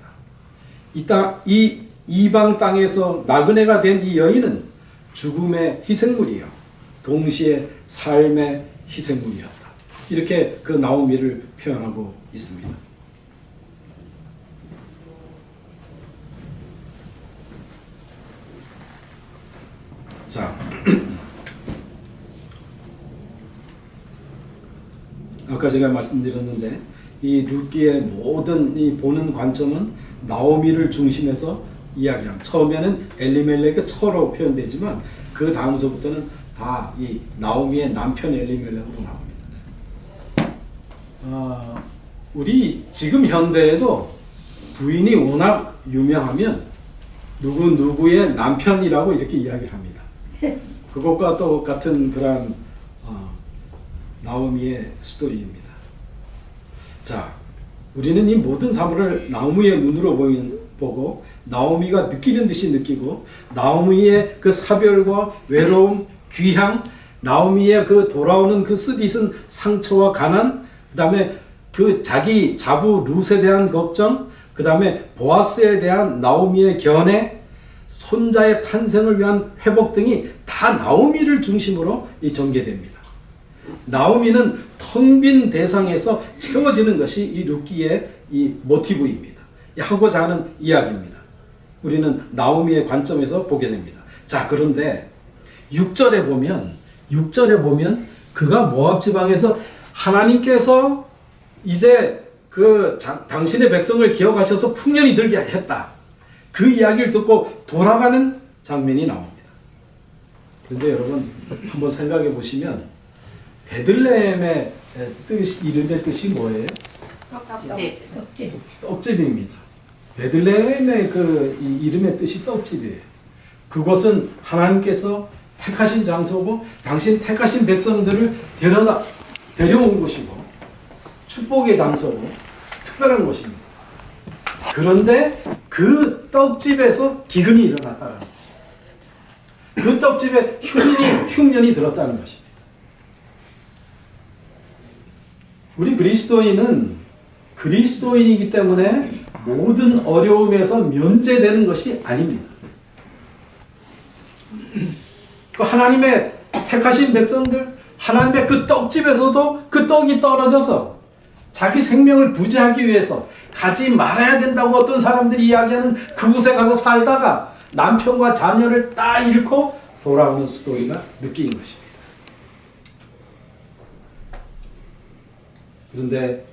Speaker 2: 이 이방 땅에서 나그네가 된 이 여인은 죽음의 희생물이요 동시에 삶의 희생물이었다. 이렇게 그 나오미를 표현하고 있습니다. 자, 아까 제가 말씀드렸는데 이 룻기의 모든 이 보는 관점은 나오미를 중심해서 이야기합니다. 처음에는 엘리멜렉의 처로 표현되지만 그 다음서부터는 다 이 나오미의 남편 엘리멜렉으로 나옵니다. 우리 지금 현대에도 부인이 워낙 유명하면 누구의 남편이라고 이렇게 이야기를 합니다. 그것과 똑같은 그런 나오미의 스토리입니다. 자, 우리는 이 모든 사물을 나오미의 눈으로 보고 나오미가 느끼는 듯이 느끼고 나오미의 그 사별과 외로움, 귀향, 나오미의 그 돌아오는 그 쓰디쓴 상처와 가난, 그 다음에 그 자기 자부 룻에 대한 걱정, 그 다음에 보아스에 대한 나오미의 견해, 손자의 탄생을 위한 회복 등이 다 나오미를 중심으로 전개됩니다. 나오미는 텅 빈 대상에서 채워지는 것이 이 룻기의 이 모티브입니다. 하고자 하는 이야기입니다. 우리는 나오미의 관점에서 보게 됩니다. 자, 그런데 6절에 보면 그가 모압 지방에서 하나님께서 이제 당신의 백성을 기억하셔서 풍년이 들게 했다. 그 이야기를 듣고 돌아가는 장면이 나옵니다. 그런데 여러분 한번 생각해 보시면 베들레헴의 이름의 뜻이 뭐예요? 떡집입니다. 베들레헴의 이 이름의 뜻이 떡집이에요. 그곳은 하나님께서 택하신 장소고 당신 택하신 백성들을 데려온 곳이고 축복의 장소고 특별한 곳입니다. 그런데 그 떡집에서 기근이 일어났다는 거예요. 그 떡집에 흉년이 들었다는 것입니다. 우리 그리스도인이기 때문에 모든 어려움에서 면제되는 것이 아닙니다. 그 하나님의 택하신 백성들, 하나님의 그 떡집에서도 그 떡이 떨어져서 자기 생명을 부지하기 위해서 가지 말아야 된다고 어떤 사람들이 이야기하는 그곳에 가서 살다가 남편과 자녀를 다 잃고 돌아오는 스토리가 느끼는 것입니다. 그런데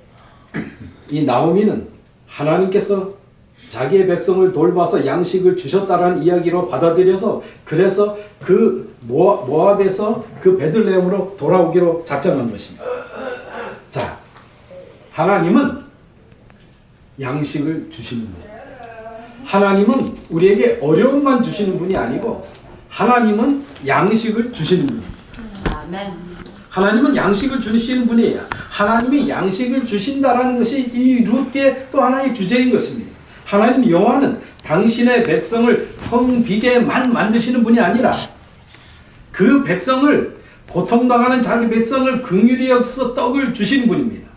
Speaker 2: 이 나오미는 하나님께서 자기의 백성을 돌봐서 양식을 주셨다라는 이야기로 받아들여서 그래서 그 모압에서 그 베들레헴으로 돌아오기로 작정한 것입니다. 자, 하나님은 양식을 주시는 분이에요. 하나님은 우리에게 어려움만 주시는 분이 아니고 하나님은 양식을 주시는 분입니다.
Speaker 7: 아멘.
Speaker 2: 하나님은 양식을 주시는 분이에요. 하나님이 양식을 주신다라는 것이 이 룻의 또 하나의 주제인 것입니다. 하나님 여호와는 당신의 백성을 텅 비게만 만드시는 분이 아니라 그 백성을 고통당하는 자기 백성을 긍휼히 여기서 떡을 주시는 분입니다.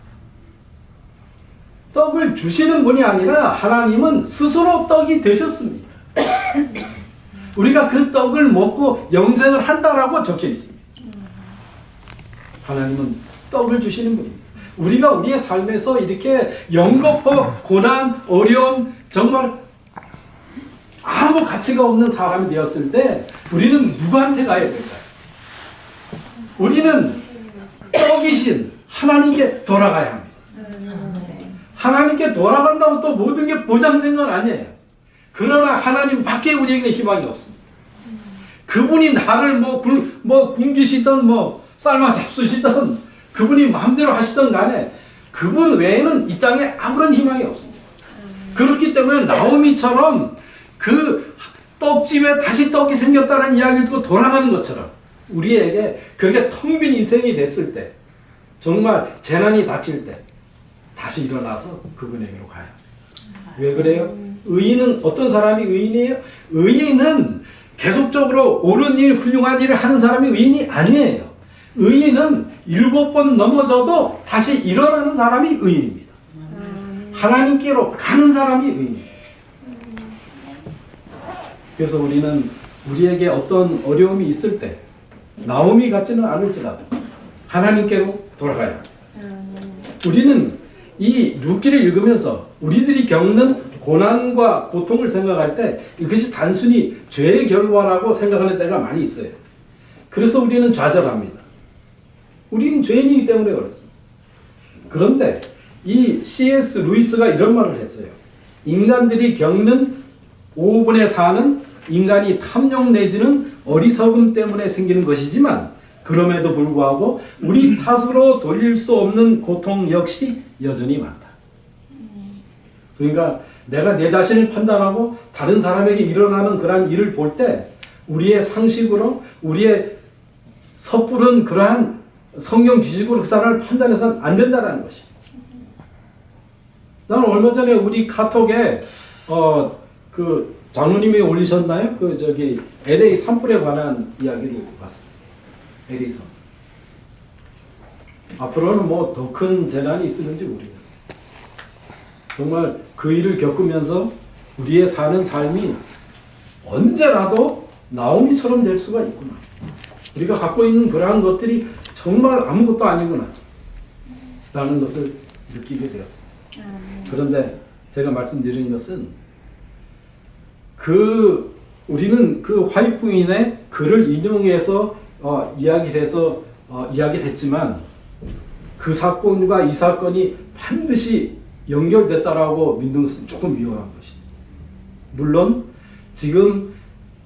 Speaker 2: 떡을 주시는 분이 아니라 하나님은 스스로 떡이 되셨습니다. 우리가 그 떡을 먹고 영생을 한다라고 적혀 있습니다. 하나님은 떡을 주시는 분입니다. 우리가 우리의 삶에서 이렇게 연거푸 고난, 어려움, 정말 아무 가치가 없는 사람이 되었을 때 우리는 누구한테 가야 될까요? 우리는 떡이신 하나님께 돌아가야 합니다. 하나님께 돌아간다고 또 모든 게 보장된 건 아니에요. 그러나 하나님 밖에 우리에게 희망이 없습니다. 그분이 나를 굶기시던 삶아 잡수시던 그분이 마음대로 하시던 간에 그분 외에는 이 땅에 아무런 희망이 없습니다. 그렇기 때문에 나오미처럼 그 떡집에 다시 떡이 생겼다는 이야기를 듣고 돌아가는 것처럼 우리에게 그렇게 텅 빈 인생이 됐을 때 정말 재난이 닥칠 때 다시 일어나서 그분에게로 가요. 왜 그래요? 의인은 어떤 사람이 의인이에요? 의인은 계속적으로 옳은 일, 훌륭한 일을 하는 사람이 의인이 아니에요. 의인은 7번 넘어져도 다시 일어나는 사람이 의인입니다. 하나님께로 가는 사람이 의인입니다. 그래서 우리는 우리에게 어떤 어려움이 있을 때 나오미 같지는 않을지라도 하나님께로 돌아가야 합니다. 우리는 이 룻기를 읽으면서 우리들이 겪는 고난과 고통을 생각할 때 이것이 단순히 죄의 결과라고 생각하는 때가 많이 있어요. 그래서 우리는 좌절합니다. 우리는 죄인이기 때문에 그렇습니다. 그런데 이 C.S. 루이스가 이런 말을 했어요. 인간들이 겪는 5분의 4는 인간이 탐욕 내지는 어리석음 때문에 생기는 것이지만 그럼에도 불구하고 우리 탓으로 돌릴 수 없는 고통 역시 여전히 많다. 그러니까 내가 내 자신을 판단하고 다른 사람에게 일어나는 그러한 일을 볼 때 우리의 상식으로 우리의 섣부른 그러한 성경 지식으로 그 사람을 판단해서는 안 된다는 것이. 나는 얼마 전에 우리 카톡에 그 장로님이 올리셨나요? 그 저기 LA 산불에 관한 이야기를 봤어요. LA 산불. 앞으로는 뭐 더 큰 재난이 있을는지 모르겠어요. 정말 그 일을 겪으면서 우리의 사는 삶이 언제라도 나오미처럼 될 수가 있구나. 우리가 갖고 있는 그러한 것들이 정말 아무것도 아니구나 라는 것을 느끼게 되었습니다. 그런데 제가 말씀드리는 것은 우리는 그 화이트 부인의 글을 인용해서 이야기를 했지만 그 사건과 이 사건이 반드시 연결됐다라고 믿는 것은 조금 위험한 것입니다. 물론 지금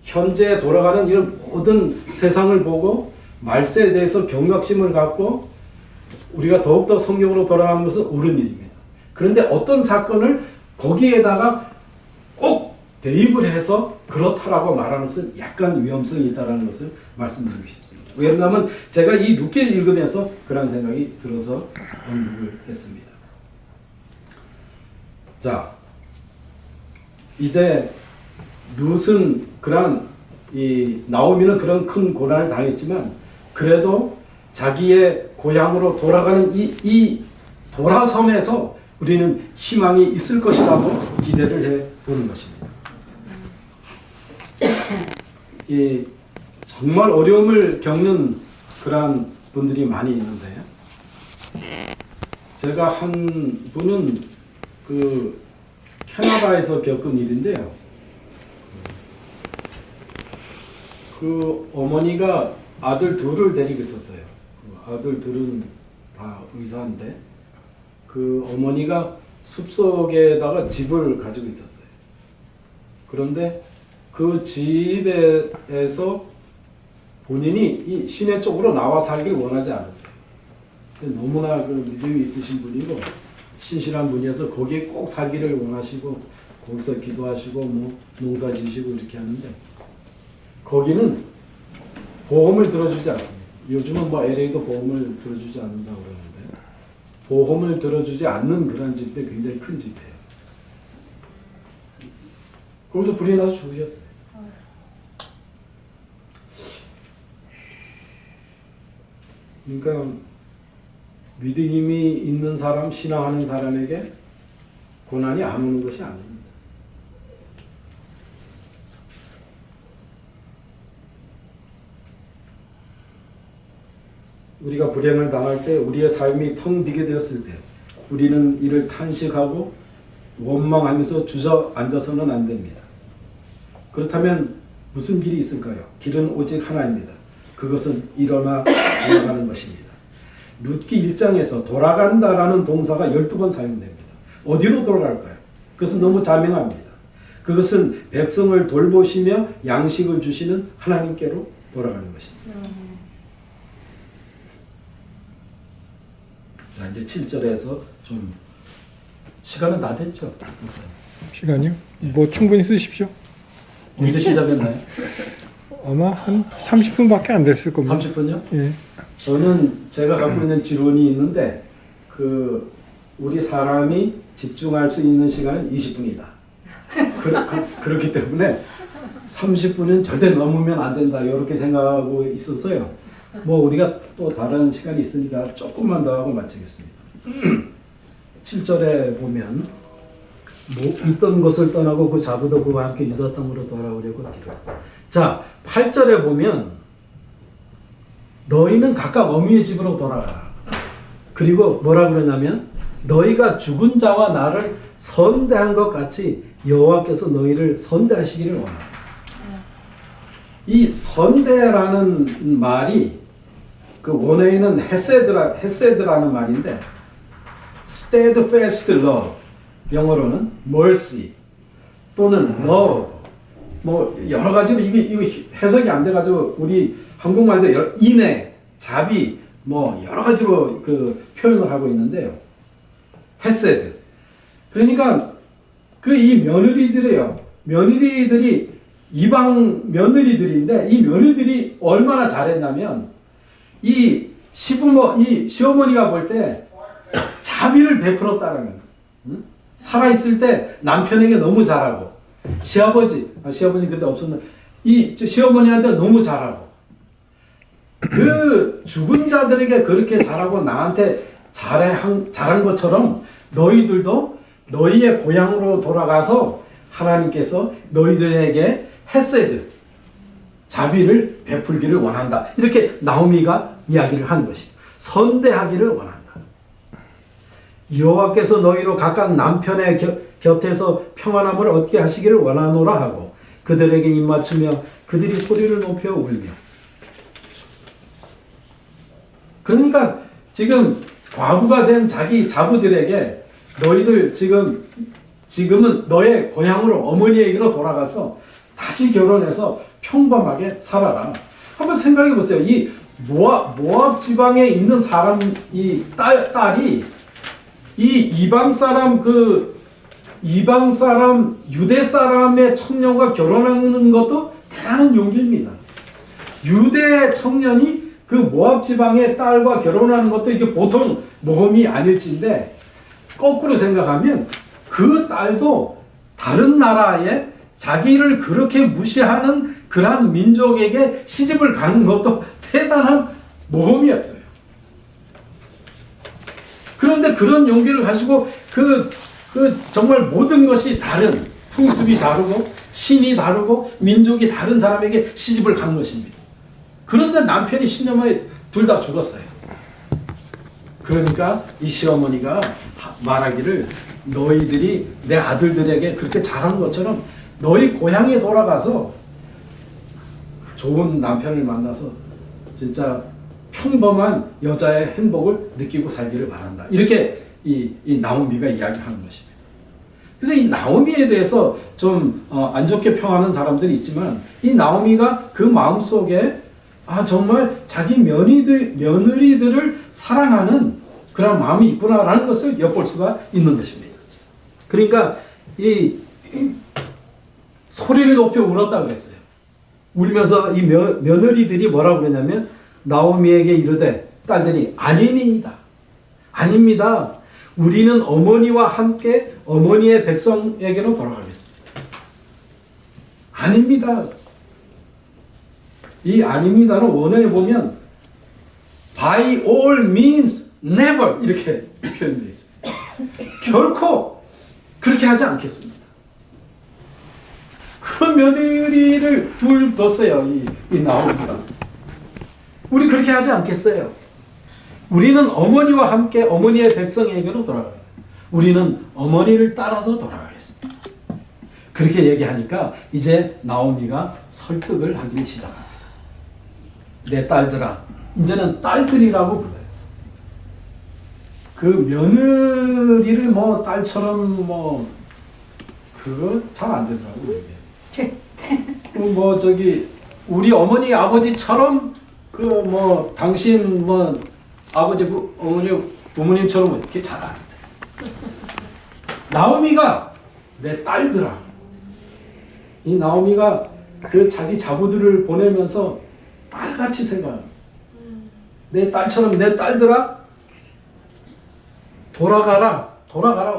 Speaker 2: 현재 돌아가는 이런 모든 세상을 보고 말세에 대해서 경각심을 갖고 우리가 더욱더 성경으로 돌아가는 것은 옳은 일입니다. 그런데 어떤 사건을 거기에다가 꼭 대입을 해서 그렇다라고 말하는 것은 약간 위험성이 있다는 것을 말씀드리고 싶습니다. 왜냐하면 제가 이 룻기를 읽으면서 그런 생각이 들어서 언급을 했습니다. 자, 이제 룻은 나오미는 그런 큰 고난을 당했지만 그래도 자기의 고향으로 돌아가는 이 돌아섬에서 우리는 희망이 있을 것이라고 기대를 해 보는 것입니다. 정말 어려움을 겪는 그러한 분들이 많이 있는데요. 제가 한 분은 그 캐나다에서 겪은 일인데요. 그 어머니가 아들 둘을 데리고 있었어요. 아들 둘은 다 의사인데 그 어머니가 숲속에다가 집을 가지고 있었어요. 그런데 그 집에서 본인이 이 시내 쪽으로 나와 살기를 원하지 않았어요. 너무나 그 믿음이 있으신 분이고 신실한 분이어서 거기에 꼭 살기를 원하시고 거기서 기도하시고 뭐 농사 지시고 이렇게 하는데 거기는 보험을 들어주지 않습니다. 요즘은 뭐 LA도 보험을 들어주지 않는다고 그러는데 보험을 들어주지 않는 그런 집인데 굉장히 큰 집이에요. 거기서 불이 나서 죽으셨어요. 그러니까 믿음이 있는 사람, 신앙하는 사람에게 고난이 안 오는 것이 아닙니다. 우리가 불행을 당할 때, 우리의 삶이 텅 비게 되었을 때 우리는 이를 탄식하고 원망하면서 주저앉아서는 안 됩니다. 그렇다면 무슨 길이 있을까요? 길은 오직 하나입니다. 그것은 일어나 돌아가는 것입니다. 룻기 1장에서 돌아간다라는 동사가 12번 사용됩니다. 어디로 돌아갈까요? 그것은 너무 자명합니다. 그것은 백성을 돌보시며 양식을 주시는 하나님께로 돌아가는 것입니다. 자, 이제 7절에서 좀 시간은 다 됐죠? 목사님.
Speaker 4: 시간이요? 뭐 충분히 쓰십시오.
Speaker 2: 언제 시작했나요?
Speaker 4: 아마 한 30분밖에 안 됐을 겁니다.
Speaker 2: 30분요?
Speaker 4: 예.
Speaker 2: 저는 제가 갖고 있는 지론이 있는데 우리 사람이 집중할 수 있는 시간은 20분이다. 그렇기 때문에 30분은 절대 넘으면 안 된다 이렇게 생각하고 있었어요. 뭐 우리가 또 다른 시간이 있으니까 조금만 더 하고 마치겠습니다. 7절에 보면 뭐 있던 곳을 떠나고 그 자부도 그와 함께 유다 땅으로 돌아오려고 기록. 자, 8절에 보면 너희는 각각 어미의 집으로 돌아가라. 그리고 뭐라 그러냐면 너희가 죽은 자와 나를 선대한 것 같이 여호와께서 너희를 선대하시기를 원한다. 이 선대라는 말이 그 원어에는 헤세드라는 말인데 steadfast love 영어로는 mercy 또는 love 뭐 여러 가지로 이거 해석이 안 돼가지고 우리 한국말도 인애, 자비 뭐 여러 가지로 그 표현을 하고 있는데요. 헤세드. 그러니까 그 이 며느리들이에요. 며느리들이 이방 며느리들인데 이 며느리들이 얼마나 잘했냐면 이 시어머니가 볼 때 자비를 베풀었다는 거예요. 응? 살아있을 때 남편에게 너무 잘하고 시아버지 그때 없었는데 이 시어머니한테 너무 잘하고 그 죽은 자들에게 그렇게 잘하고 나한테 잘한 것처럼 너희들도 너희의 고향으로 돌아가서 하나님께서 너희들에게 헤세드 자비를 베풀기를 원한다. 이렇게 나오미가 이야기를 한 것입니다. 선대하기를 원한다. 여호와께서 너희로 각각 남편의 곁에서 평안함을 얻게 하시기를 원하노라 하고 그들에게 입맞추며 그들이 소리를 높여 울며. 그러니까 지금 과부가 된 자기 자부들에게 너희들 지금은 너의 고향으로 어머니에게로 돌아가서 다시 결혼해서 평범하게 살아라. 한번 생각해 보세요. 이 모압 지방에 있는 사람 이 딸이 이 이방 사람 유대 사람의 청년과 결혼하는 것도 대단한 용기입니다. 유대 청년이 그 모압 지방의 딸과 결혼하는 것도 이게 보통 모험이 아닐진데 거꾸로 생각하면 그 딸도 다른 나라에 자기를 그렇게 무시하는 그러한 민족에게 시집을 가는 것도 대단한 모험이었어요. 그런데 그런 용기를 가지고 정말 모든 것이 다른 풍습이 다르고 신이 다르고 민족이 다른 사람에게 시집을 간 것입니다. 그런데 남편이 10년 만에 둘 다 죽었어요. 그러니까 이 시어머니가 말하기를 너희들이 내 아들들에게 그렇게 잘한 것처럼 너희 고향에 돌아가서 좋은 남편을 만나서 진짜 평범한 여자의 행복을 느끼고 살기를 바란다. 이렇게 이 나오미가 이야기하는 것입니다. 그래서 이 나오미에 대해서 좀 안 좋게 평하는 사람들이 있지만 이 나오미가 그 마음속에 정말 자기 며느리들을 사랑하는 그런 마음이 있구나라는 것을 엿볼 수가 있는 것입니다. 그러니까 이 소리를 높여 울었다 그랬어요. 울면서 이 며느리들이 뭐라고 그랬냐면 나오미에게 이르되 딸들이 아니니이다. 아닙니다. 우리는 어머니와 함께 어머니의 백성에게로 돌아가겠습니다. 아닙니다. 이 아닙니다는 원어에 보면 by all means never 이렇게 표현되어 있습니다. 결코 그렇게 하지 않겠습니다. 그런 며느리를 둘 뒀어요. 이 나오미가. 우리 그렇게 하지 않겠어요. 우리는 어머니와 함께 어머니의 백성에게로 돌아가요. 우리는 어머니를 따라서 돌아가겠습니다. 그렇게 얘기하니까 이제 나오미가 설득을 하기 시작합니다. 내 딸들아, 이제는 딸들이라고 불러요. 그 며느리를 뭐 딸처럼 뭐 그거 잘 안 되더라고요. 뭐 저기 우리 어머니 아버지처럼 그 뭐 당신 뭐 아버지 어머니 부모님처럼 이렇게 잘 안 돼. 나오미가 내 딸들아. 이 나오미가 그 자기 자부들을 보내면서 딸같이 생각합니다. 내 딸처럼 내 딸들아 돌아가라.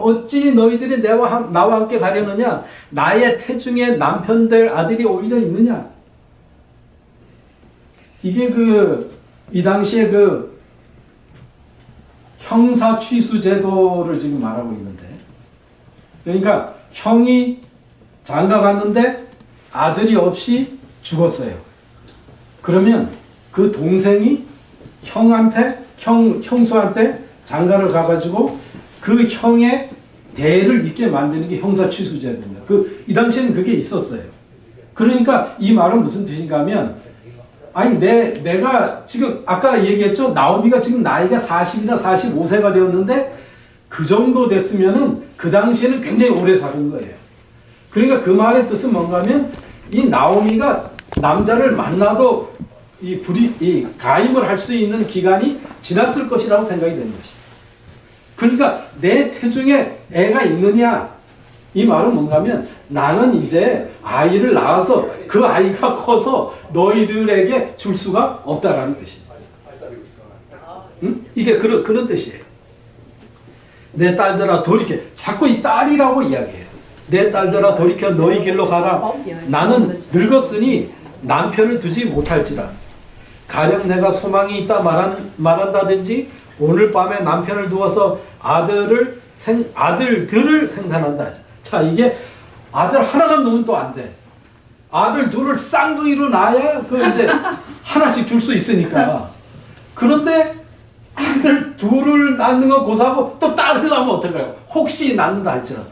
Speaker 2: 어찌 너희들이 나와 함께 가려느냐? 나의 태중에 남편 될 아들이 오히려 있느냐? 이게 이 당시에 형사 취수 제도를 지금 말하고 있는데, 그러니까 형이 장가 갔는데 아들이 없이 죽었어요. 그러면 그 동생이 형수한테 장가를 가가지고 그 형의 대를 잇게 만드는 게 형사 취수 제도입니다. 이 당시에는 그게 있었어요. 그러니까 이 말은 무슨 뜻인가 하면, 아니 내가 지금 아까 얘기했죠. 나오미가 지금 나이가 40이나 45세가 되었는데 그 정도 됐으면은 그 당시에는 굉장히 오래 사는 거예요. 그러니까 그 말의 뜻은 뭔가 하면 이 나오미가 남자를 만나도 이 가임을 할 수 있는 기간이 지났을 것이라고 생각이 되는 것입니다. 그러니까 내 태중에 애가 있느냐? 이 말은 뭔가 하면 나는 이제 아이를 낳아서 그 아이가 커서 너희들에게 줄 수가 없다라는 뜻입니다. 응? 이게 그런 뜻이에요. 내 딸들아 돌이켜. 자꾸 이 딸이라고 이야기해요. 내 딸들아 돌이켜 너희 길로 가라. 나는 늙었으니 남편을 두지 못할지라. 가령 내가 소망이 있다 말한다든지 오늘 밤에 남편을 두어서 아들들을 생산한다. 자, 이게 아들 하나만 놓으면 또 안 돼. 아들 둘을 쌍둥이로 낳아야 이제 하나씩 줄 수 있으니까. 그런데 아들 둘을 낳는 거 고사하고 또 딸을 낳으면 어떨까요? 혹시 낳는다 할지라도.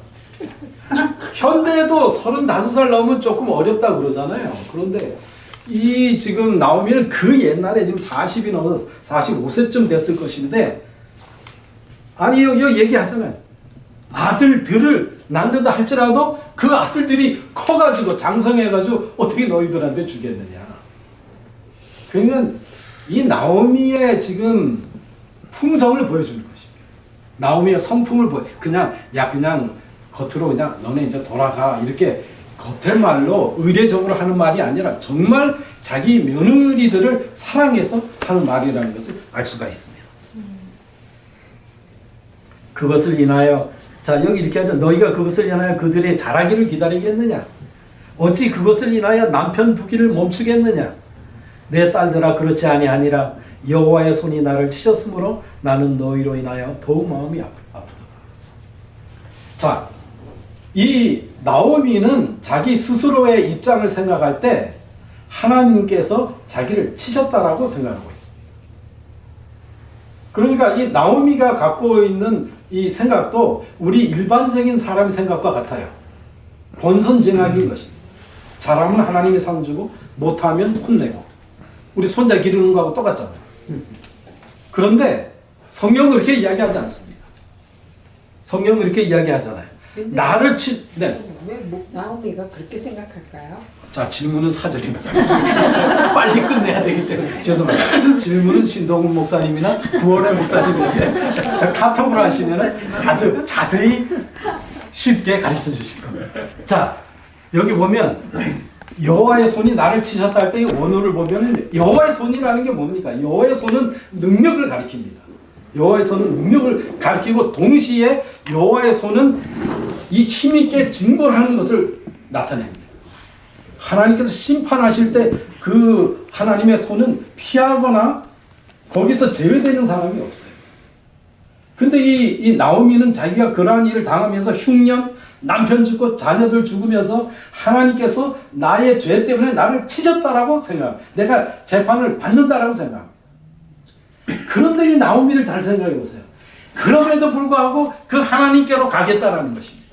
Speaker 2: 현대에도 35살 넘으면 조금 어렵다 그러잖아요. 그런데 이 지금 나오미는 그 옛날에 지금 40이 넘어서 45세쯤 됐을 것인데, 아니 여기 얘기하잖아요. 아들들을 낳는다 할지라도 그 아들들이 커가지고 장성해가지고 어떻게 너희들한테 주겠느냐. 그러니까 이 나오미의 지금 품성을 보여주는 것입니다. 나오미의 성품을 그냥 겉으로 그냥 너네 이제 돌아가 이렇게 겉의 말로 의례적으로 하는 말이 아니라 정말 자기 며느리들을 사랑해서 하는 말이라는 것을 알 수가 있습니다. 그것을 인하여, 자 여기 이렇게 하죠. 너희가 그것을 인하여 그들의 자라기를 기다리겠느냐? 어찌 그것을 인하여 남편 두기를 멈추겠느냐? 내 딸들아 그렇지 아니하니라. 여호와의 손이 나를 치셨으므로 나는 너희로 인하여 더욱 마음이 아프다. 자, 이 나오미는 자기 스스로의 입장을 생각할 때 하나님께서 자기를 치셨다라고 생각하고 있습니다. 그러니까 이 나오미가 갖고 있는 이 생각도 우리 일반적인 사람의 생각과 같아요. 권선징악인 것입니다. 잘하면 하나님이 상 주고 못하면 혼내고 우리 손자 기르는 거하고 똑같잖아요. 그런데 성경은 그렇게 이야기하지 않습니다. 성경은 그렇게 이야기하잖아요. 나를 네.
Speaker 9: 왜 나오미가 그렇게 생각할까요?
Speaker 2: 자, 질문은 사절입니다. 제가 빨리 끝내야 되기 때문에 죄송합니다. 질문은 신동훈 목사님이나 구원의 목사님에게 카톡으로 하시면 아주 자세히 쉽게 가르쳐 주실 겁니다. 자, 여기 보면 여호와의 손이 나를 치셨다 할 때 이 원어를 보면 여호와의 손이라는 게 뭡니까? 여호와의 손은 능력을 가리킵니다. 여호와의 손은 능력을 가리키고 동시에 여호와의 손은 이 힘있게 징벌하는 것을 나타냅니다. 하나님께서 심판하실 때 그 하나님의 손은 피하거나 거기서 제외되는 사람이 없어요. 근데 이 나오미는 자기가 그러한 일을 당하면서 흉년, 남편 죽고 자녀들 죽으면서 하나님께서 나의 죄 때문에 나를 치셨다라고 생각합니다. 내가 재판을 받는다라고 생각합니다. 그런데 이 나오미를 잘 생각해 보세요. 그럼에도 불구하고 그 하나님께로 가겠다라는 것입니다.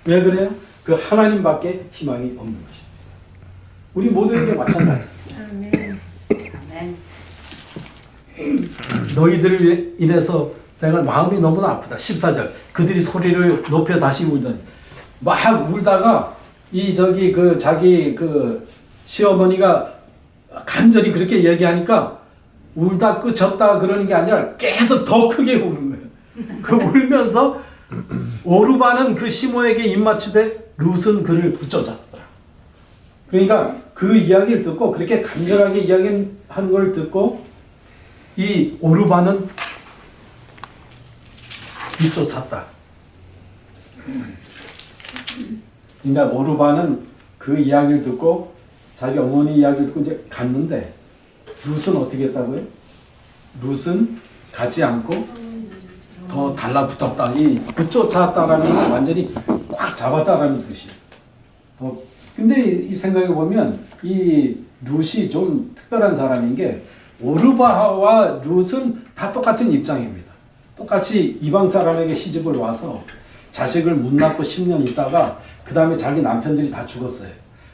Speaker 2: 왜 그래요? 그 하나님밖에 희망이 없는 것입니다. 우리 모두에게 마찬가지입니다.
Speaker 7: 아멘.
Speaker 2: 너희들을 인해서 내가 마음이 너무나 아프다. 14절. 그들이 소리를 높여 다시 울더니 막 울다가 자기 시어머니가 간절히 그렇게 얘기하니까 울다 끝쳤다 그러는 게 아니라 계속 더 크게 우는 거예요. 그 울면서 오르바는 그 시모에게 입맞추되 룻은 그를 붙잡았더라. 그러니까 그 이야기를 듣고 그렇게 간절하게 이야기하는 걸 듣고 이 오르바는 뒤쫓았다. 그러니까 오르바는 그 이야기를 듣고 자기 어머니 이야기를 듣고 이제 갔는데 룻은 어떻게 했다고요? 룻은 가지 않고 더 달라붙었다. 이 붙쫓았다라는 건 완전히 꽉 잡았다라는 뜻이에요. 근데 이 생각해 보면 이 룻이 좀 특별한 사람인 게 오르바와 룻은 다 똑같은 입장입니다. 똑같이 이방 사람에게 시집을 와서 자식을 못 낳고 10년 있다가 그 다음에 자기 남편들이 다 죽었어요.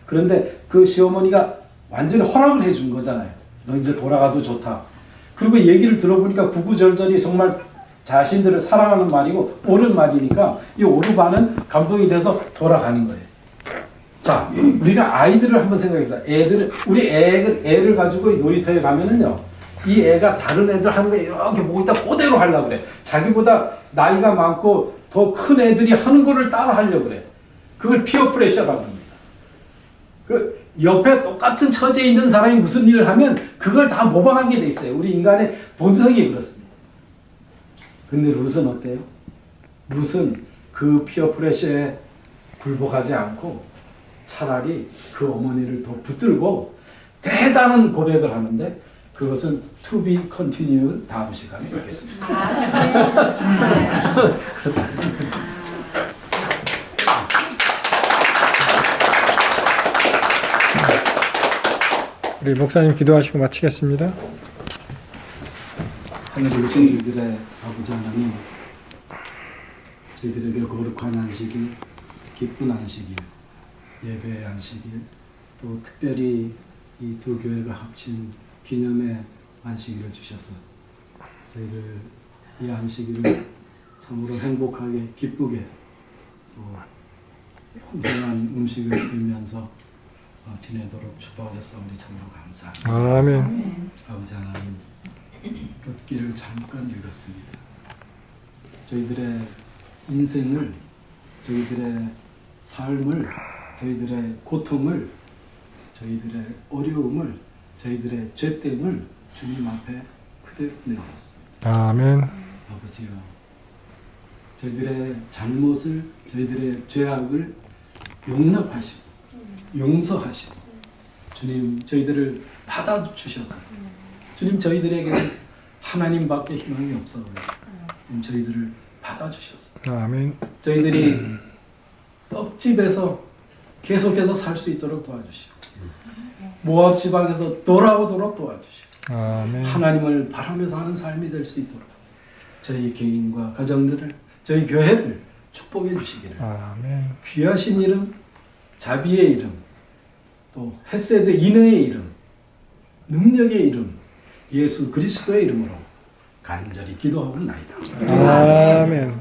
Speaker 2: 그런데 그 시어머니가 완전히 허락을 해준 거잖아요. 너 이제 돌아가도 좋다. 그리고 얘기를 들어보니까 구구절절이 정말 자신들을 사랑하는 말이고 옳은 말이니까 이 오르바는 감동이 돼서 돌아가는 거예요. 자, 우리가 아이들을 한번 생각해보자. 우리 애를 가지고 놀이터에 가면은요, 이 애가 다른 애들 하는 거 이렇게 보고 있다 그대로 하려고 그래. 자기보다 나이가 많고 더 큰 애들이 하는 거를 따라 하려고 그래. 그걸 피어 프레셔라고 합니다. 그 옆에 똑같은 처지에 있는 사람이 무슨 일을 하면 그걸 다 모방하게 돼 있어요. 우리 인간의 본성이 그렇습니다. 근데 룻은 어때요? 룻은 그 피어 프레셔에 굴복하지 않고 차라리 그 어머니를 더 붙들고 대단한 고백을 하는데 그것은 to be continued 다음 시간에 뵙겠습니다.
Speaker 4: 우리 목사님 기도하시고 마치겠습니다.
Speaker 2: 하늘에 계신 저희들의 아버지 하나님, 저희들에게 거룩한 안식일, 기쁜 안식일, 예배의 안식일, 또 특별히 이 두 교회가 합친 기념의 안식일을 주셔서 저희들 이 안식일을 참으로 행복하게 기쁘게 또 풍성한 음식을 들면서 지내도록 축복하셨사오니 참으로 감사합니다.
Speaker 4: 아멘.
Speaker 2: 아버지 하나님, 룻기를 잠깐 읽었습니다. 저희들의 인생을, 저희들의 삶을, 저희들의 고통을, 저희들의 어려움을, 저희들의 죄됨을 주님 앞에 그대로 내놓았습니다.
Speaker 4: 아멘.
Speaker 2: 아버지여, 저희들의 잘못을, 저희들의 죄악을 용납하시고 용서하시고 주님 저희들을 받아주셔서 주님 저희들에게는 하나님밖에 희망이 없어요. 저희들을 받아주셔서
Speaker 4: 아멘.
Speaker 2: 저희들이 떡집에서 계속해서 살 수 있도록 도와주시고 모압 지방에서 돌아오도록 도와주시고
Speaker 4: 아멘.
Speaker 2: 하나님을 바라면서 하는 삶이 될 수 있도록 저희 개인과 가정들을, 저희 교회를 축복해 주시기를.
Speaker 4: 아멘.
Speaker 2: 귀하신 이름, 자비의 이름, 또 헤세드 인애의 이름, 능력의 이름, 예수 그리스도의 이름으로 간절히 기도하옵나이다.
Speaker 4: 아멘.